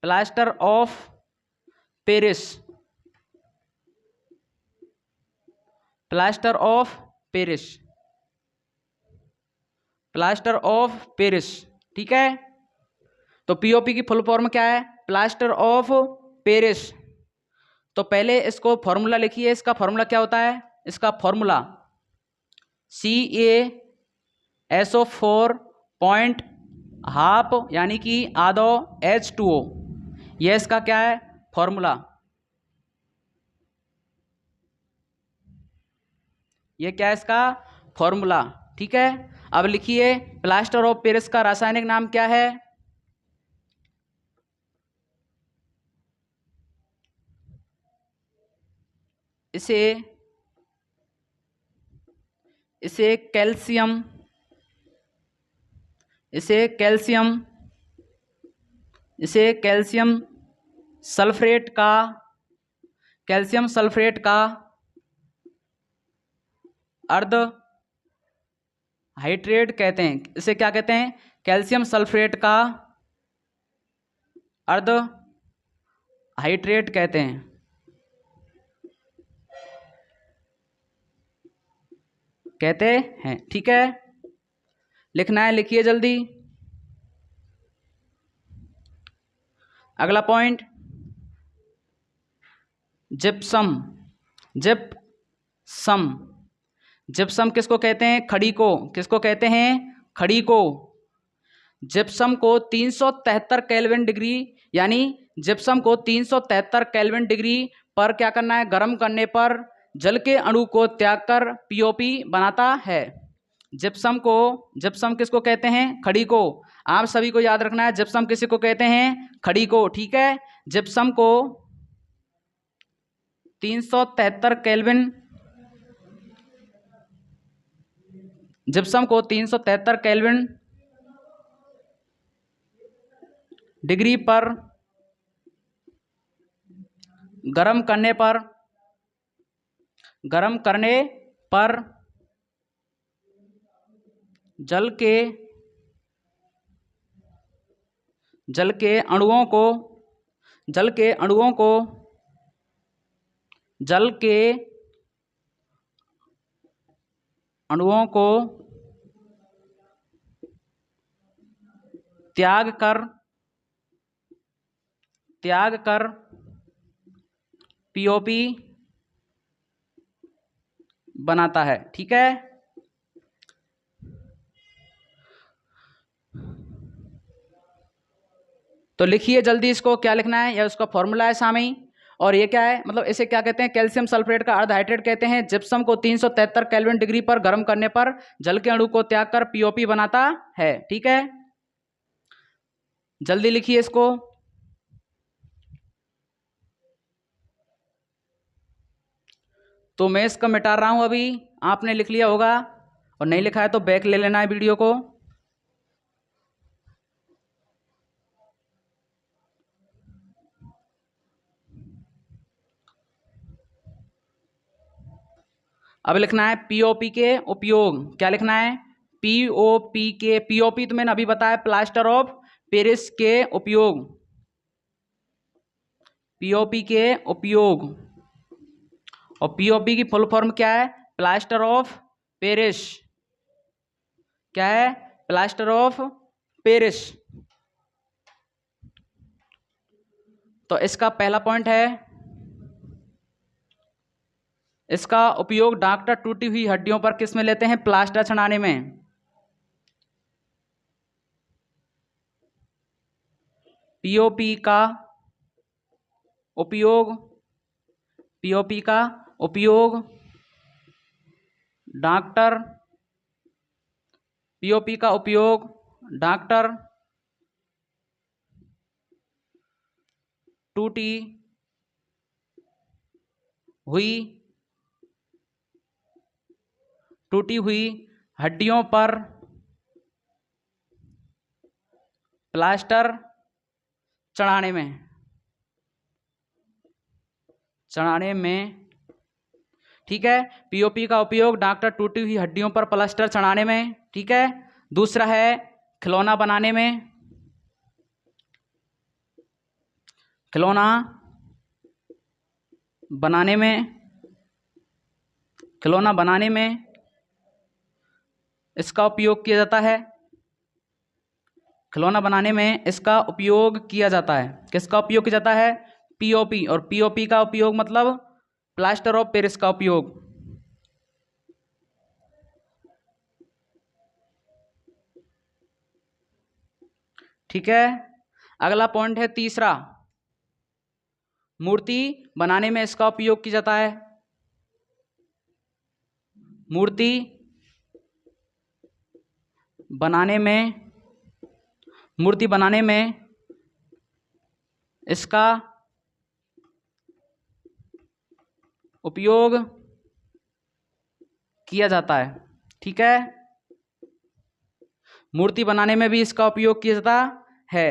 Plaster of Paris. Plaster of Paris. Plaster of Paris. ठीक है, तो पीओपी की फुल फॉर्म क्या है? Plaster of Paris. तो पहले इसको फॉर्मूला लिखिए। इसका फॉर्मूला क्या होता है? इसका फॉर्मूला CaSO4 पॉइंट हाफ यानी कि आधो H2O, यह इसका क्या है? फॉर्मूला। ये क्या है? इसका फॉर्मूला। ठीक है, अब लिखिए प्लास्टर ऑफ पेरिस का रासायनिक नाम क्या है? इसे कैल्शियम सल्फेट का अर्ध हाइड्रेट कहते हैं। इसे क्या कहते हैं? कैल्शियम सल्फेट का अर्ध हाइड्रेट कहते हैं। ठीक है, लिखना है, लिखिए जल्दी। अगला पॉइंट, जिप्सम। जिप्सम किसको कहते हैं? खड़ी को। किसको कहते हैं? खड़ी को। जिप्सम को 373 केल्विन डिग्री, यानी जिप्सम को 373 केल्विन डिग्री पर क्या करना है? गर्म करने पर जल के अणु को त्याग कर पीओपी बनाता है। जिप्सम किसको कहते हैं? खड़ी को। आप सभी को याद रखना है, जिप्सम किसी को कहते हैं? खड़ी को। ठीक है, जिप्सम को 373 केल्विन डिग्री पर गर्म करने पर जल के अणुओं को त्याग कर पीओपी बनाता है। ठीक है, तो लिखिए जल्दी इसको, क्या लिखना है? यह उसका फॉर्मूला है सामने ही। और ये क्या है? मतलब इसे क्या कहते हैं? कैल्शियम सल्फेट का अर्ध हाइड्रेट कहते हैं। जिप्सम को 373 केल्विन डिग्री पर गर्म करने पर जल के अणु को त्याग कर पीओपी बनाता है। ठीक है, जल्दी लिखिए इसको। तो मैं इसका मिटा रहा हूं, अभी आपने लिख लिया होगा, और नहीं लिखा है तो बैक ले लेना है वीडियो को। अब लिखना है पीओपी के उपयोग। क्या लिखना है? पीओपी तो मैंने अभी बताया, प्लास्टर ऑफ पेरिस के उपयोग। पीओपी के उपयोग, और पीओपी की फुल फॉर्म क्या है? Plaster of Paris. क्या है? Plaster of Paris. तो इसका पहला पॉइंट है, इसका उपयोग डॉक्टर टूटी हुई हड्डियों पर किस में लेते हैं? प्लास्टर चढ़ाने में। पीओपी का उपयोग डॉक्टर टूटी हुई हड्डियों पर प्लास्टर चढ़ाने में। ठीक है, पीओपी का उपयोग डॉक्टर टूटी हुई हड्डियों पर प्लास्टर चढ़ाने में। ठीक है, दूसरा है खिलौना बनाने में। खिलौना बनाने में इसका उपयोग किया जाता है। खिलौना बनाने में इसका उपयोग किया जाता है। किसका उपयोग किया जाता है? पीओपी, और पीओपी का उपयोग मतलब प्लास्टर ऑफ पेरिस का उपयोग। ठीक है, अगला पॉइंट है तीसरा, मूर्ति बनाने में इसका उपयोग किया जाता है। मूर्ति बनाने में इसका उपयोग किया जाता है। ठीक है, मूर्ति बनाने में भी इसका उपयोग किया जाता है।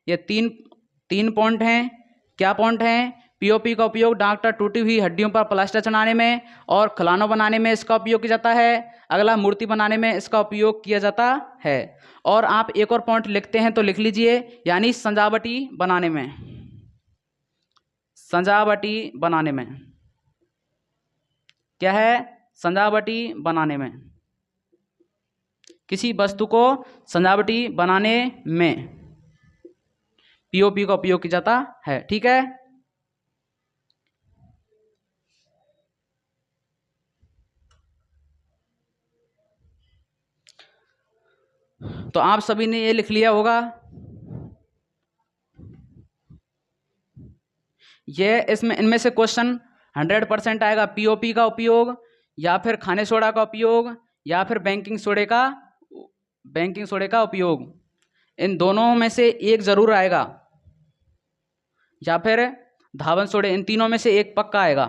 ये तीन पॉइंट हैं। क्या पॉइंट हैं? पीओपी का उपयोग डॉक्टर टूटी हुई हड्डियों पर प्लास्टर चढ़ाने में और खिलौना बनाने में इसका उपयोग किया जाता है। अगला, मूर्ति बनाने में इसका उपयोग किया जाता है। और आप एक और पॉइंट लिखते हैं तो लिख लीजिए, यानी सजावटी बनाने में। सजावटी बनाने में क्या है? सजावटी बनाने में, किसी वस्तु को सजावटी बनाने में पीओपी का उपयोग किया जाता है। ठीक है, तो आप सभी ने ये लिख लिया होगा। ये इनमें से क्वेश्चन 100% आएगा। पीओपी का उपयोग, या फिर खाने सोडा का उपयोग, या फिर बेकिंग सोडे का उपयोग, इन दोनों में से एक जरूर आएगा, या फिर धावन सोडे, इन तीनों में से एक पक्का आएगा।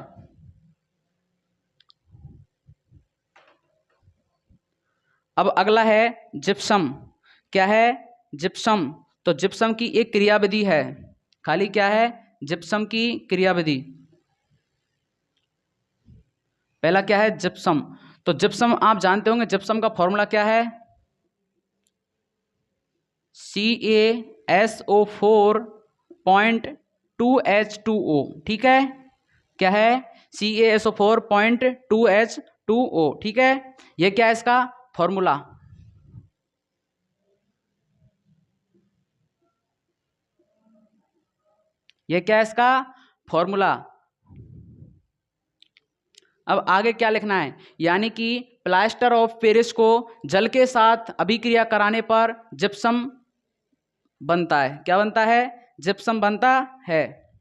अब अगला है जिप्सम। क्या है? जिप्सम। तो जिप्सम की एक क्रियाविधि है। खाली क्या है? जिप्सम की क्रियाविधि। पहला क्या है? जिप्सम। तो जिप्सम आप जानते होंगे, जिप्सम का फॉर्मूला क्या है? CaSO4.2H2O। ठीक है, क्या है? CaSO4.2H2O। ठीक है, ये क्या है इसका फॉर्मूला? ये क्या है इसका फॉर्मूला? अब आगे क्या लिखना है? यानी कि प्लास्टर ऑफ पेरिस को जल के साथ अभिक्रिया कराने पर जिप्सम बनता है। क्या बनता है? जिप्सम बनता है।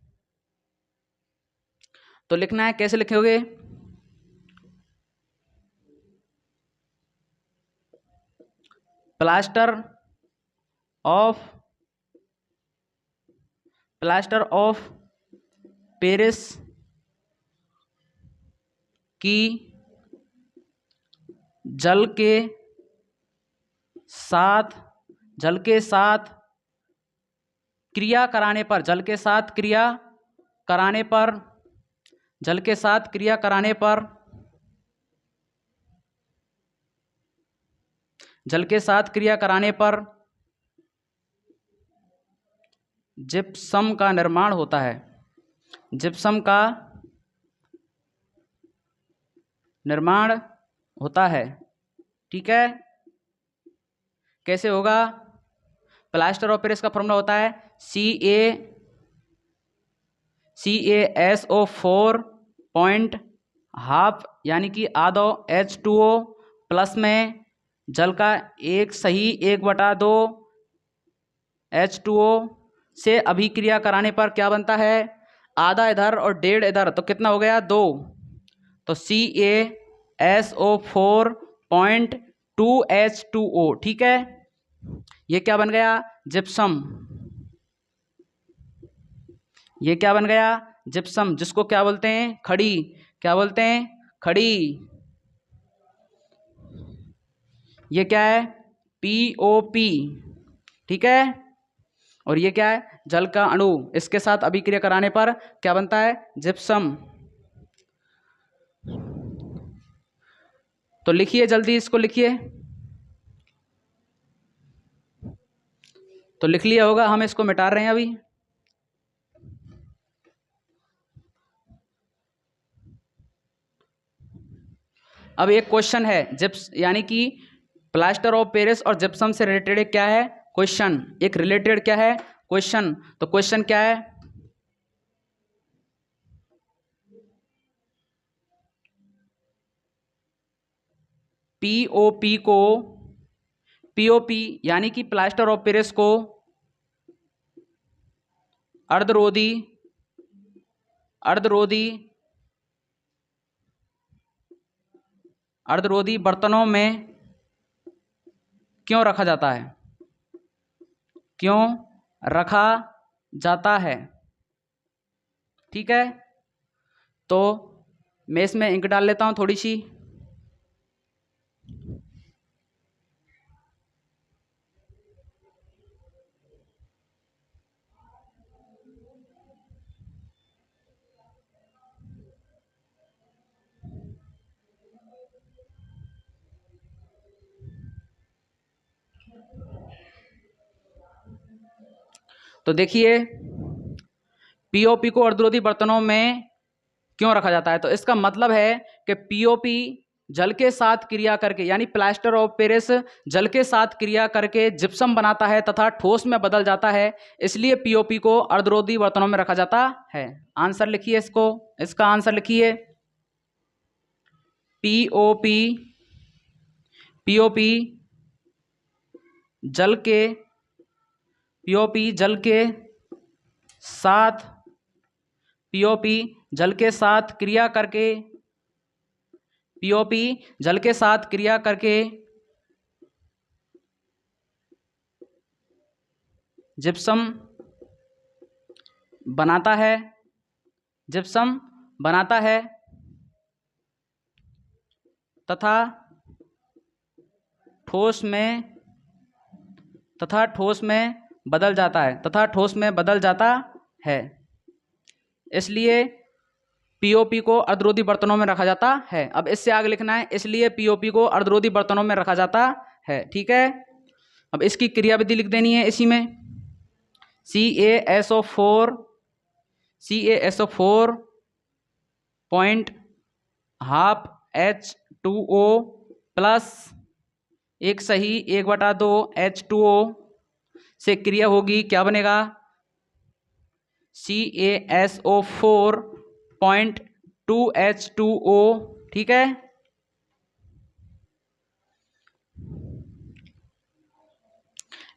तो लिखना है, कैसे लिखोगे? प्लास्टर ऑफ पेरिस की जल के साथ क्रिया कराने पर जिप्सम का निर्माण होता है। जिप्सम का निर्माण होता है। ठीक है, कैसे होगा? प्लास्टर ऑफ पेरिस का फॉर्मूला होता है CaSO4.5, यानी कि आधो H2O प्लस में जल का 1/2 H2O से अभिक्रिया कराने पर क्या बनता है? आधा इधर और 1.5 इधर, तो कितना हो गया? 2। तो CaSO4.2H2O। ठीक है, ये क्या बन गया? जिप्सम। ये क्या बन गया? जिप्सम, जिसको क्या बोलते हैं? खड़ी। क्या बोलते हैं? खड़ी। ये क्या है? पीओपी। ठीक है, और ये क्या है? जल का अणु, इसके साथ अभिक्रिया कराने पर क्या बनता है? जिप्सम। तो लिखिए, जल्दी इसको लिखिए। तो लिख लिया होगा, हम इसको मिटा रहे हैं अभी। अब एक क्वेश्चन है, यानी कि प्लास्टर ऑफ पेरिस और जिप्सम से रिलेटेड क्या है? क्वेश्चन। एक रिलेटेड क्या है? क्वेश्चन। तो क्वेश्चन क्या है? पीओपी को, पीओपी यानी कि प्लास्टर ऑफ पेरिस को अर्धरोधी बर्तनों में क्यों रखा जाता है, क्यों रखा जाता है। ठीक है, तो मैं इसमें इंक डाल लेता हूं थोड़ी सी। तो देखिए, पीओपी को अर्धरोधी बर्तनों में क्यों रखा जाता है, तो इसका मतलब है कि पीओपी जल के साथ क्रिया करके, यानी प्लास्टर ऑफ पेरिस जल के साथ क्रिया करके जिप्सम बनाता है तथा ठोस में बदल जाता है, इसलिए पीओपी को अर्धरोधी बर्तनों में रखा जाता है। आंसर लिखिए इसको, इसका आंसर लिखिए। पीओपी जल के साथ क्रिया करके जिप्सम बनाता है तथा ठोस में बदल जाता है, इसलिए पीओपी को अर्धरोधी बर्तनों में रखा जाता है। अब इससे आगे लिखना है, इसलिए पीओपी को अर्धरोधी बर्तनों में रखा जाता है। ठीक है, अब इसकी क्रियाविधि लिख देनी है इसी में। CaSO4 point half H2O plus 1/2 H2O से क्रिया होगी, क्या बनेगा, CaSO4.2H2O। ठीक है,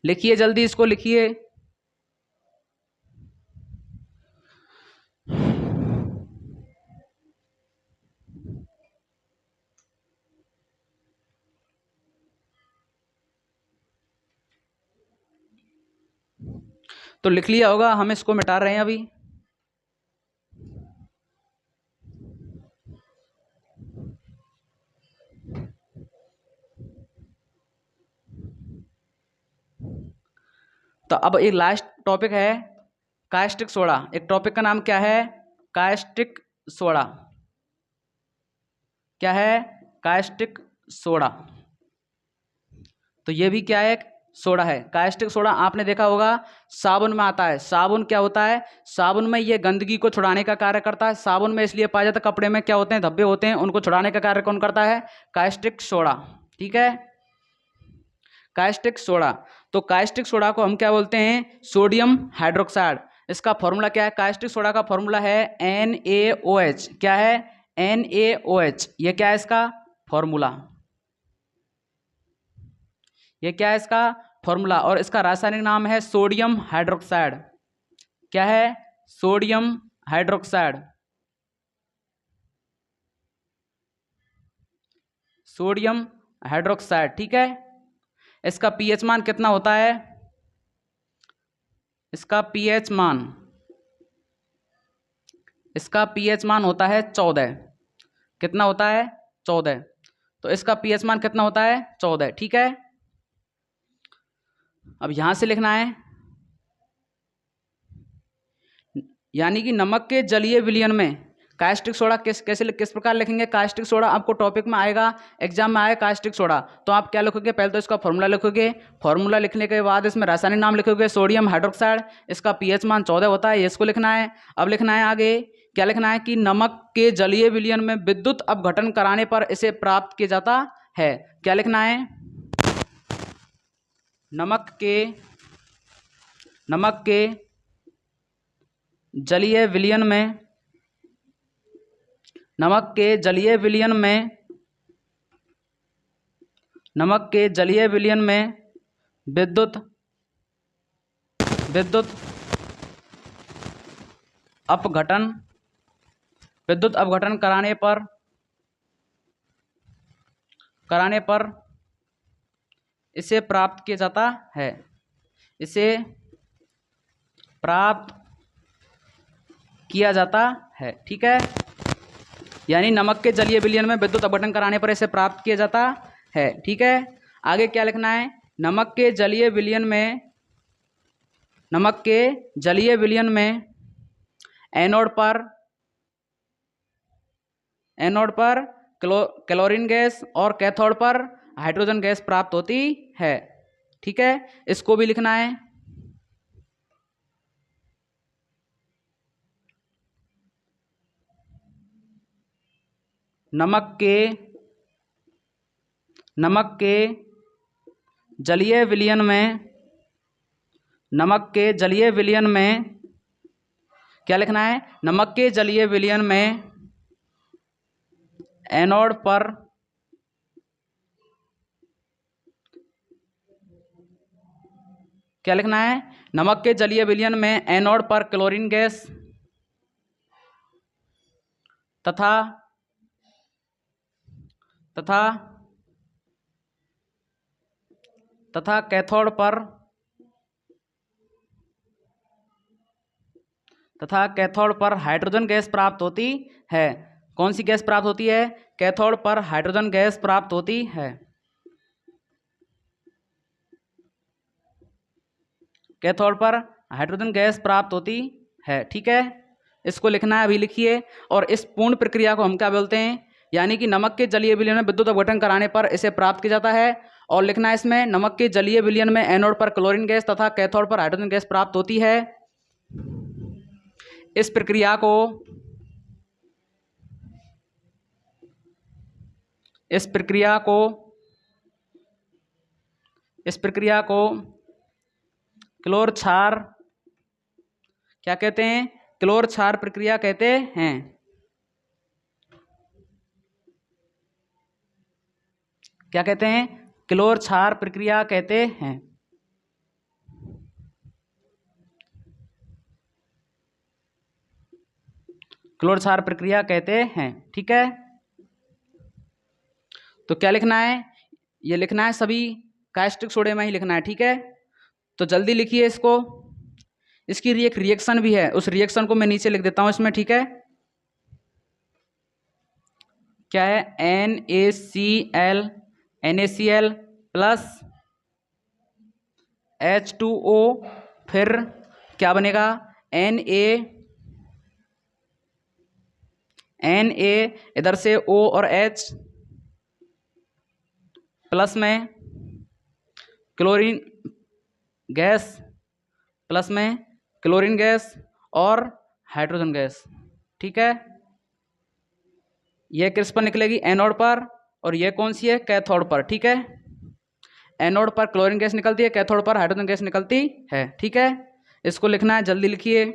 लिखिए जल्दी इसको लिखिए। तो लिख लिया होगा, हम इसको मिटा रहे हैं अभी। तो अब एक लास्ट टॉपिक है कास्टिक सोडा। एक टॉपिक का नाम क्या है, कास्टिक सोडा। क्या है, कास्टिक सोडा। तो ये भी क्या है, सोडा है। कास्टिक सोडा आपने देखा होगा साबुन में आता है। साबुन क्या होता है, साबुन में ये गंदगी को छुड़ाने का कार्य करता है। साबुन में इसलिए पाया जाता है, कपड़े में क्या होते हैं, धब्बे होते हैं, उनको छुड़ाने का कार्य कौन करता है, कास्टिक सोडा। ठीक है, कास्टिक सोडा। तो कास्टिक सोडा को हम क्या बोलते हैं, सोडियम हाइड्रोक्साइड। इसका फॉर्मूला क्या है, कास्टिक सोडा का फॉर्मूला है NaOH। क्या है, NaOH। ये क्या है इसका फॉर्मूला, ये क्या है इसका फॉर्मूला, और इसका रासायनिक नाम है सोडियम हाइड्रोक्साइड। क्या है, सोडियम हाइड्रोक्साइड। Sodium hydroxide. ठीक है, इसका पीएच मान कितना होता है, इसका पीएच मान होता है 14। कितना होता है, 14। तो इसका पीएच मान कितना होता है, 14। ठीक है, अब यहां से लिखना है, यानी कि नमक के जलीय विलयन में कास्टिक सोडा किस प्रकार लिखेंगे। कास्टिक सोडा आपको टॉपिक में आएगा, एग्जाम में आएगा कास्टिक सोडा, तो आप क्या लिखोगे, पहले तो इसका फॉर्मूला लिखोगे। फॉर्मूला लिखने के बाद इसमें रासायनिक नाम लिखोगे, सोडियम हाइड्रोक्साइड। इसका पीएच मान 14 होता है, इसको लिखना है। अब लिखना है आगे, क्या लिखना है कि नमक के जलीय विलयन में विद्युत अपघटन कराने पर इसे प्राप्त किया जाता है। क्या लिखना है, नमक के जलीय विलयन में, नमक के जलीय विलयन में नमक के जलीय विलयन में विद्युत अपघटन कराने पर इसे प्राप्त किया जाता है। इसे प्राप्त किया जाता है। ठीक है, यानी नमक के जलीय विलयन में विद्युत अपघटन कराने पर इसे प्राप्त किया जाता है। ठीक है, आगे क्या लिखना है? नमक के जलीय विलयन में एनोड पर क्लोरीन गैस और कैथोड पर हाइड्रोजन गैस प्राप्त होती है। ठीक है, इसको भी लिखना है। नमक के जलीय विलयन में क्या लिखना है? नमक के जलीय विलयन में एनोड पर क्या लिखना है? नमक के जलीय विलयन में एनोड पर क्लोरीन गैस तथा कैथोड पर हाइड्रोजन गैस प्राप्त होती है। कौन सी गैस प्राप्त होती है? कैथोड पर हाइड्रोजन गैस प्राप्त होती है। कैथोड पर हाइड्रोजन गैस प्राप्त होती है। ठीक है, इसको लिखना है, अभी लिखिए। और इस पूर्ण प्रक्रिया को हम क्या बोलते हैं? यानी कि नमक के जलीय विलयन में विद्युत अपघटन कराने पर इसे प्राप्त किया जाता है। और लिखना है इसमें, नमक के जलीय विलयन में एनोड पर क्लोरीन गैस तथा कैथोड पर हाइड्रोजन गैस प्राप्त होती है। इस प्रक्रिया को क्लोर क्षार क्या कहते हैं? क्लोर क्षार प्रक्रिया कहते हैं। क्या कहते हैं? क्लोर क्षार प्रक्रिया कहते हैं। क्लोर क्षार प्रक्रिया कहते हैं। ठीक है, तो क्या लिखना है? ये लिखना है सभी कास्टिक सोडे में ही लिखना है। ठीक है, तो जल्दी लिखिए इसको। इसकी एक रिएक्शन भी है, उस रिएक्शन को मैं नीचे लिख देता हूं इसमें। ठीक है, क्या है? NaCl प्लस H2O, फिर क्या बनेगा? Na इधर से O और H प्लस में क्लोरीन गैस और हाइड्रोजन गैस। ठीक है, यह किस पर निकलेगी? एनोड पर। और यह कौन सी है? कैथोड पर। ठीक है, एनोड पर क्लोरीन गैस निकलती है, कैथोड पर हाइड्रोजन गैस निकलती है। ठीक है, इसको लिखना है, जल्दी लिखिए।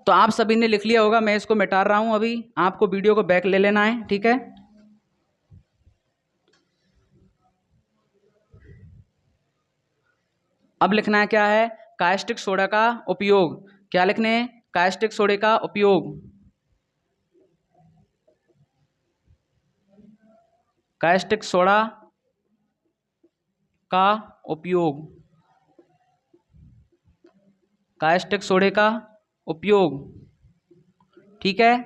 तो आप सभी ने लिख लिया होगा, मैं इसको मिटा रहा हूं अभी, आपको वीडियो को बैक ले लेना है। ठीक है, अब लिखना है क्या है? कास्टिक सोडा का उपयोग। क्या लिखने? कास्टिक सोडे का उपयोग। कास्टिक सोडा का उपयोग। कास्टिक सोडे का उपयोग। ठीक है,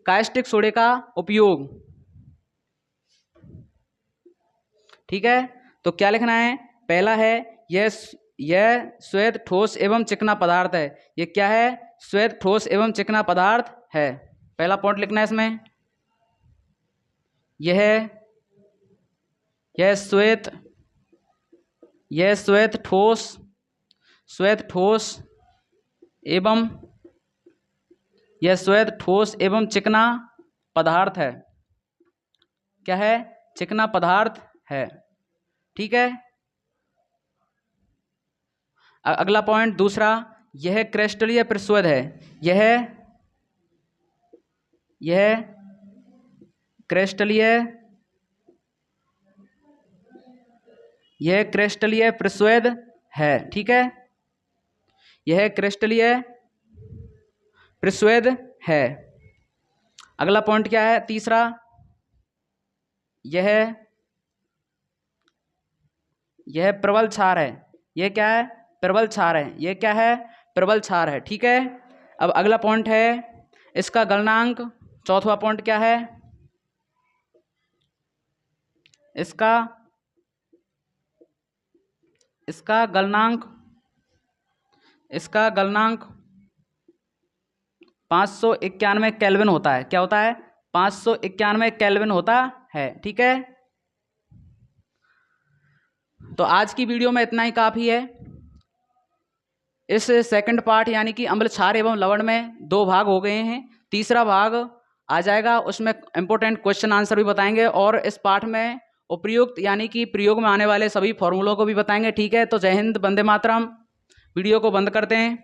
कास्टिक सोडे का उपयोग। ठीक है, तो क्या लिखना है? पहला है, यह श्वेत ठोस एवं चिकना पदार्थ है। ये क्या है? श्वेत ठोस एवं चिकना पदार्थ है। पहला पॉइंट लिखना है इसमें। यह श्वेत ठोस एवं चिकना पदार्थ है। क्या है? चिकना पदार्थ है। ठीक है, अगला पॉइंट दूसरा, यह क्रिस्टलीय प्रस्वद है। यह क्रिस्टलीय, यह क्रिस्टलीय प्रस्वेद है। ठीक है, यह क्रिस्टलीय प्रस्वेद है। अगला पॉइंट क्या है, तीसरा, यह प्रबल क्षार है। यह क्या है, प्रबल क्षार है। यह क्या है, प्रबल क्षार है। ठीक है, अब अगला पॉइंट है इसका गलनांक। चौथा पॉइंट क्या है, इसका गलनांक, 591 केल्विन होता है। क्या होता है, 591 केल्विन होता है। ठीक है, तो आज की वीडियो में इतना ही काफ़ी है। इस सेकंड पार्ट यानी कि अम्ल क्षार एवं लवण में 2 भाग हो गए हैं। तीसरा भाग आ जाएगा, उसमें इंपॉर्टेंट क्वेश्चन आंसर भी बताएंगे और इस पाठ में उपयुक्त यानी कि प्रयोग में आने वाले सभी फॉर्मूलों को भी बताएंगे। ठीक है, तो जय हिंद, वंदे मातरम। वीडियो को बंद करते हैं।